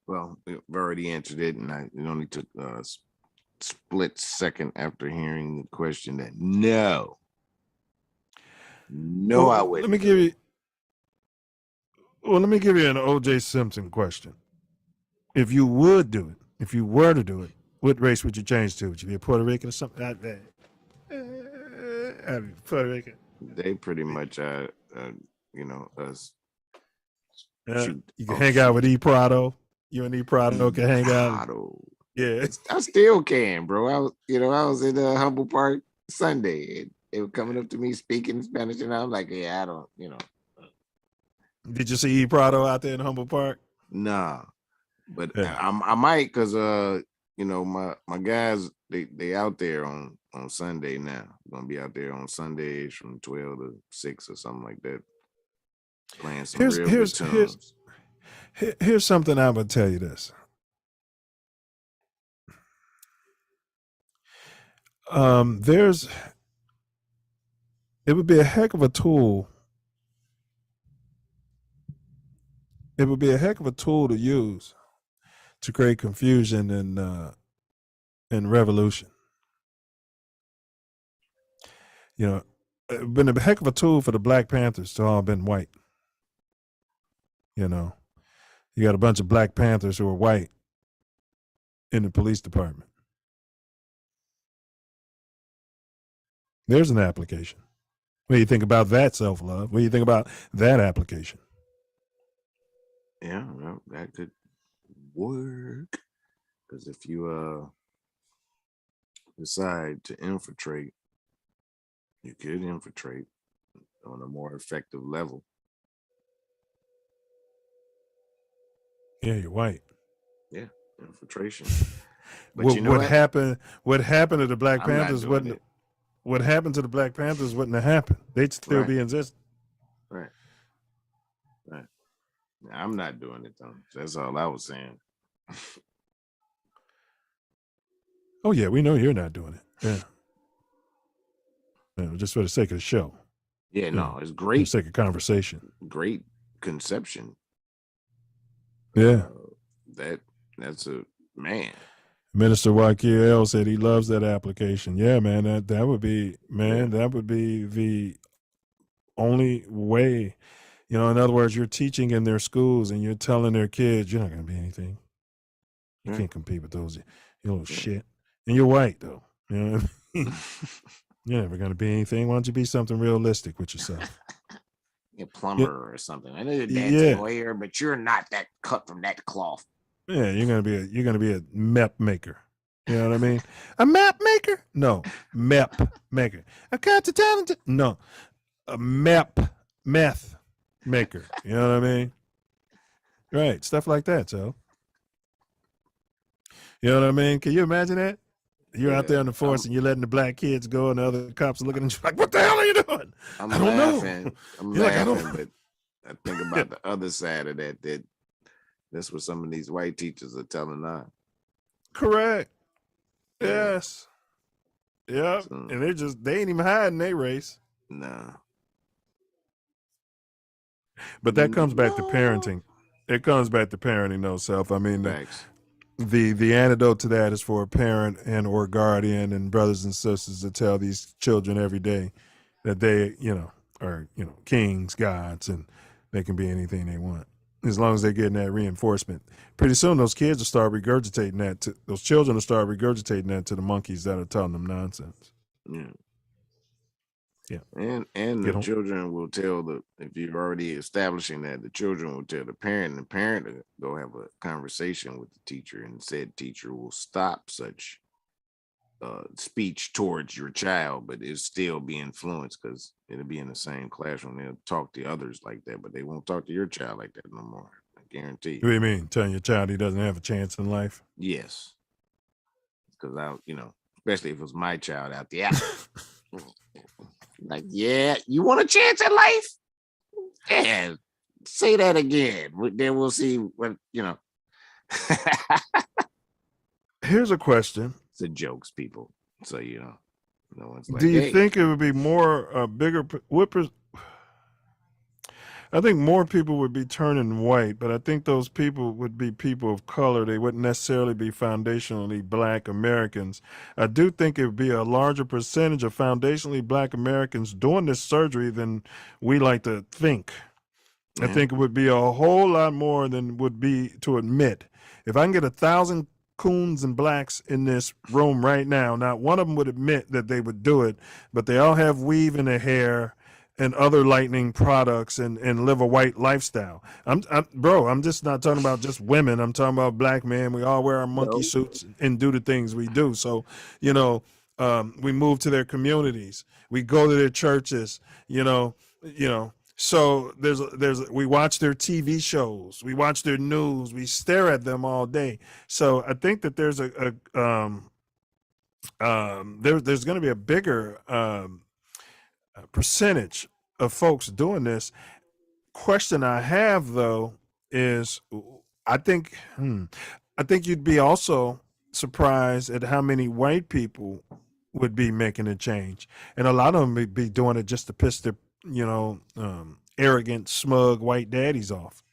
Well, we've already answered it, and it only took a split second after hearing the question that no, I wouldn't. Let me give you an O.J. Simpson question. If you would do it, if you were to do it, what race would you change to? Would you be a Puerto Rican or something like that? Puerto Rican. They pretty much, You can hang out with E Prado. You and E Prado can hang out. Prado. Yeah, I still can, bro. I was in Humble Park Sunday, and they were coming up to me speaking Spanish, and I'm like, yeah, I don't, Did you see E Prado out there in Humble Park? Nah, but I might, cause my guys they out there on Sunday now. Gonna be out there on Sundays from 12 to 6 or something like that, playing some real good tunes. Here's something I would tell you this. It would be a heck of a tool. It would be a heck of a tool to use to create confusion and revolution. It would have been a heck of a tool for the Black Panthers to all been white. You got a bunch of Black Panthers who are white in the police department. There's an application. What do you think about that, Self Love? What do you think about that application? Yeah, well, that could work. Because if you decide to infiltrate, you could infiltrate on a more effective level. Yeah, you're white. Yeah, infiltration. But what happened to the Black Panthers wouldn't. What happened to the Black Panthers wouldn't have happened. They'd still be in existence. Right. I'm not doing it though. That's all I was saying. Oh yeah, we know you're not doing it. Yeah. Just for the sake of the show. Yeah, no, it's great. For the sake of conversation. Great conception. Yeah. That's a man. Minister YQL said he loves that application. Yeah, man, that would be, that would be the only way. In other words, you're teaching in their schools and you're telling their kids you're not going to be anything. You can't compete with those, you little shit. And you're white though. You know what I mean? You're never going to be anything. Why don't you be something realistic with yourself? A plumber or something. I know your dad's a lawyer, but you're not that cut from that cloth. Yeah, you're gonna be a map maker. You know what I mean? A map maker? No, map maker. A got the talent? No, a meth maker. You know what I mean? Right, stuff like that. So, you know what I mean? Can you imagine that? You're out there in the force and you're letting the black kids go, and the other cops are looking at you like, "What the hell are you doing?" I don't know. I'm laughing, but I think about the other side of that. That's what some of these white teachers are telling us. Correct. Yes. Yep. So, and they ain't even hiding their race. No. But that comes back to parenting. It comes back to parenting, though, Self. I mean, the antidote to that is for a parent and or guardian and brothers and sisters to tell these children every day that they, are, kings, gods, and they can be anything they want. As long as they're getting that reinforcement. Pretty soon those kids will start regurgitating that. Those children will start regurgitating that to the monkeys that are telling them nonsense. Yeah. Yeah. And the children will tell if you're already establishing that, the children will tell the parent, and the parent will go have a conversation with the teacher, and said teacher will stop such speech towards your child, but it'll still be influenced because it'll be in the same classroom. They'll talk to others like that, but they won't talk to your child like that no more. I guarantee you. What do you mean? Telling your child he doesn't have a chance in life? Yes. Because especially if it was my child out there. Like, yeah, you want a chance at life? Yeah. Say that again. Then we'll see what, Here's a question. It's a jokes, people. So, no one's like, do you think it would be more bigger? I think more people would be turning white, but I think those people would be people of color. They wouldn't necessarily be foundationally Black Americans. I do think it would be a larger percentage of foundationally Black Americans doing this surgery than we like to think. I think it would be a whole lot more than would be to admit. If I can get 1,000 coons and blacks in this room right now, not one of them would admit that they would do it, but they all have weave in their hair and other lightning products and live a white lifestyle. I'm just not talking about just women. I'm talking about black men. We all wear our monkey suits and do the things we do. So, we move to their communities. We go to their churches, so we watch their TV shows, we watch their news, we stare at them all day. So I think that there's there's going to be a bigger percentage of folks doing this. Question I have though is, I think you'd be also surprised at how many white people would be making a change, and a lot of them would be doing it just to piss their arrogant, smug white daddies off.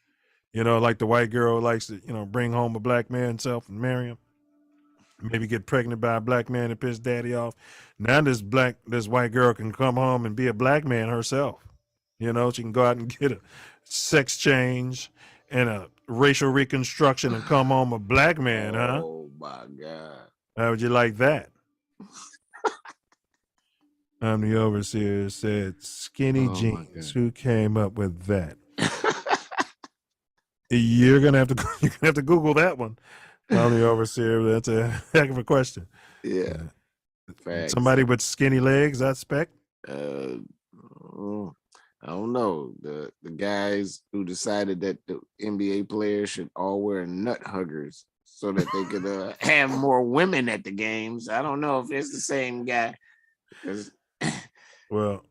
Like the white girl likes to bring home a black man herself and marry him, maybe get pregnant by a black man and piss daddy off. Now this white girl can come home and be a black man herself. She can go out and get a sex change and a racial reconstruction and come home a black man, huh? Oh my God. How would you like that? I'm the overseer said skinny jeans. Who came up with that? You're gonna have to Google that one. I'm the overseer. That's a heck of a question. Yeah. Somebody with skinny legs, I expect. I don't know. The guys who decided that the NBA players should all wear nut huggers so that they could have more women at the games. I don't know if it's the same guy. Well,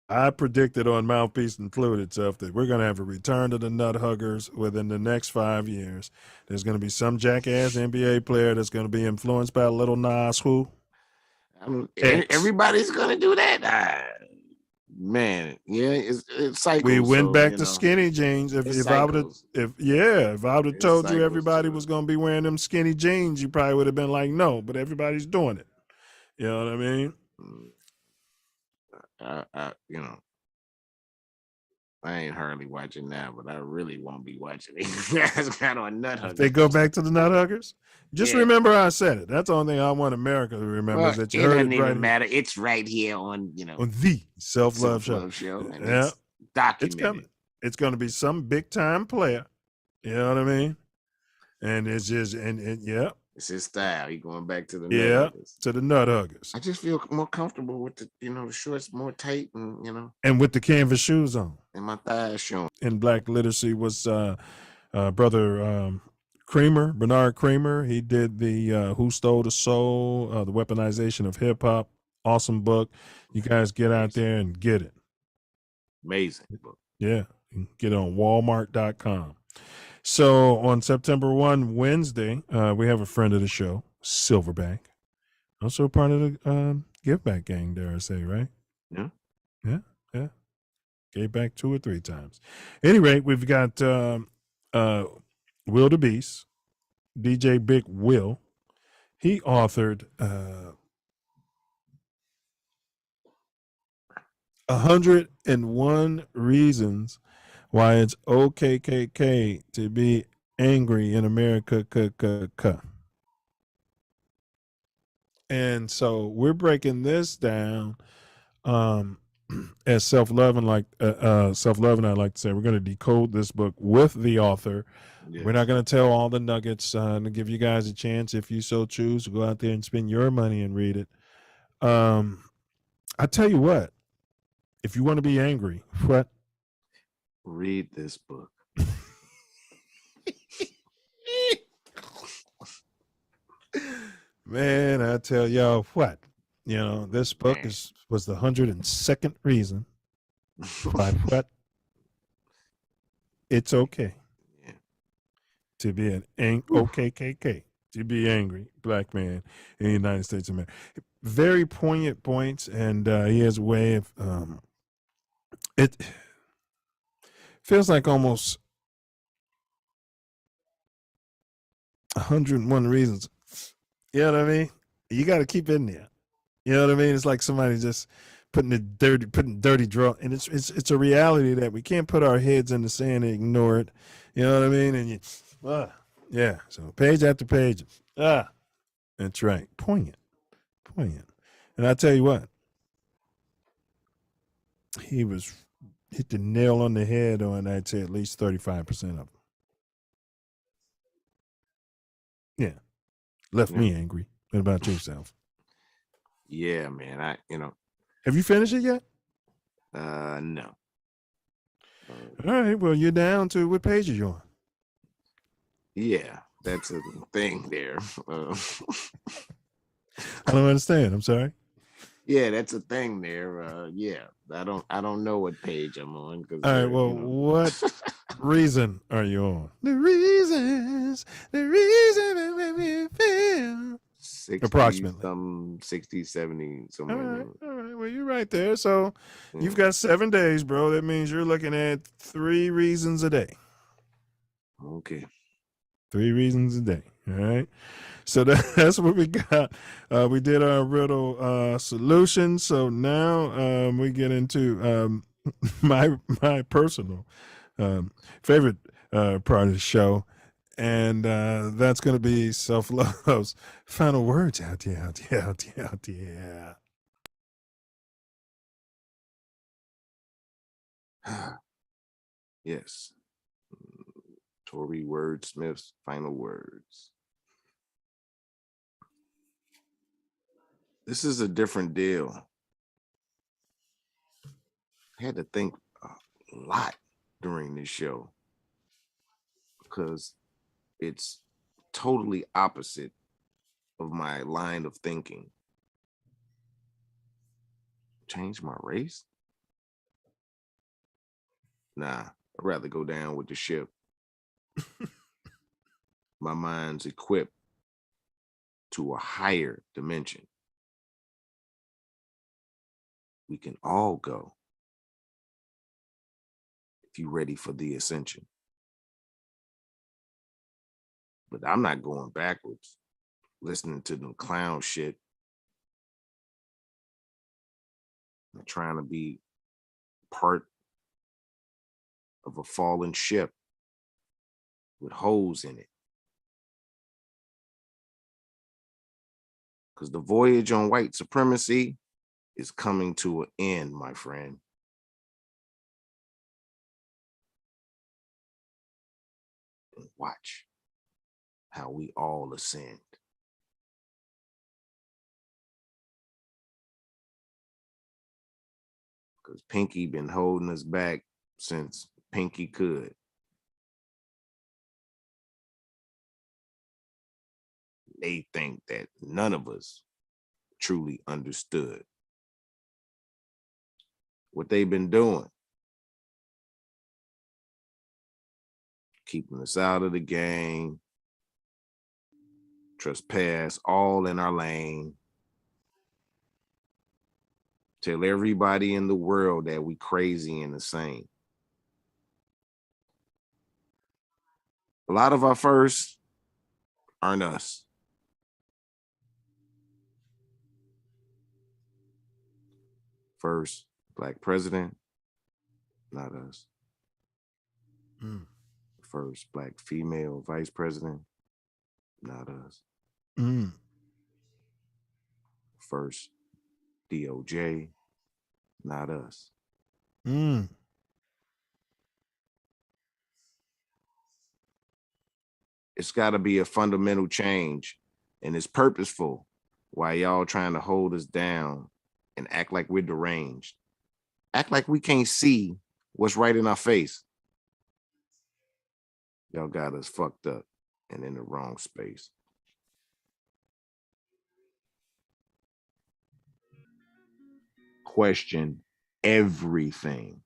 I predicted on Mouthpiece and Fluid itself that we're going to have a return to the nut huggers within the next 5 years. There's going to be some jackass NBA player that's going to be influenced by Little Nas who. Everybody's going to do that. Man, yeah, it's cycles. We went back to skinny jeans. If I would have told you everybody was going to be wearing them skinny jeans, you probably would have been like, no, but everybody's doing it. You know what I mean? I ain't hardly watching now, but I really won't be watching it. That's kind of a nut hugger. They go back to the nut huggers. Just remember I said it. That's the only thing I want America to remember. Is that you it heard doesn't it even right matter. It's right here on on the Self Luv Show. And yeah, it's documented. It's coming. It's going to be some big time player. You know what I mean? And it's just yeah. It's his style. He going back to the nut huggers. To the nut huggers. I just feel more comfortable with the the shorts more tight and and with the canvas shoes on and my thighs showing. In Black Literacy was brother Bernard Creamer. He did the Who Stole the Soul, the weaponization of hip hop. Awesome book. You guys get out there and get it. Amazing book. Yeah, you can get it on Walmart.com. So on September 1, Wednesday, we have a friend of the show, Silverback. Also part of the Give Back gang, dare I say, right? Yeah. Yeah. Gave back 2 or 3 times. At any rate, we've got Will the Beast, DJ Big Will. He authored 101 Reasons Why It's OKKK to Be Angry in America. And so we're breaking this down as Self Luv and I like to say, we're going to decode this book with the author. Yes. We're not going to tell all the nuggets to give you guys a chance, if you so choose, to go out there and spend your money and read it. I tell you what, if you want to be angry, what? Read this book. Man, I tell y'all what, this book was the 102nd reason why what it's okay to be an OKKK, to be angry black man in the United States of America. Very poignant points, and he has a way of it feels like almost 101 reasons. You know what I mean? You got to keep it in there. You know what I mean? It's like somebody just putting dirty draw, and it's a reality that we can't put our heads in the sand and ignore it. You know what I mean? And yeah. So page after page, that's right. Poignant. And I tell you what, he was hit the nail on the head on, I'd say, at least 35% of them. Yeah. Left me angry. What about yourself? Yeah, man. Have you finished it yet? No. All right. Well, you're down to what page are you on? Yeah, that's a thing there. I don't understand. I'm sorry. Yeah, that's a thing there. Yeah, I don't know what page I'm on. All right. Well, what reason are you on? The reason that make me feel 60, approximately 60, 70, somewhere. All right. Well, you're right there. So you've got 7 days, bro. That means you're looking at 3 reasons a day. Okay. 3 reasons a day. All right. So that's what we got. We did our riddle solution. So now we get into my personal favorite part of the show. And that's going to be Self Love's final words out there. Yes. Tory Wordsmith's final words. This is a different deal. I had to think a lot during this show because it's totally opposite of my line of thinking. Change my race? Nah, I'd rather go down with the ship. My mind's equipped to a higher dimension. We can all go if you're ready for the ascension. But I'm not going backwards, listening to them clown shit. I'm trying to be part of a fallen ship with holes in it. Because the voyage on white supremacy is coming to an end, my friend. And watch how we all ascend. Because Pinky been holding us back since Pinky could. They think that none of us truly understood what they've been doing. Keeping us out of the game, trespass all in our lane. Tell everybody in the world that we crazy and insane. A lot of our firsts aren't us. First Black president, not us. First Black female vice president, not us. First DOJ, not us. It's got to be a fundamental change, and it's purposeful while y'all trying to hold us down and act like we're deranged. Act like we can't see what's right in our face. Y'all got us fucked up and in the wrong space. Question everything.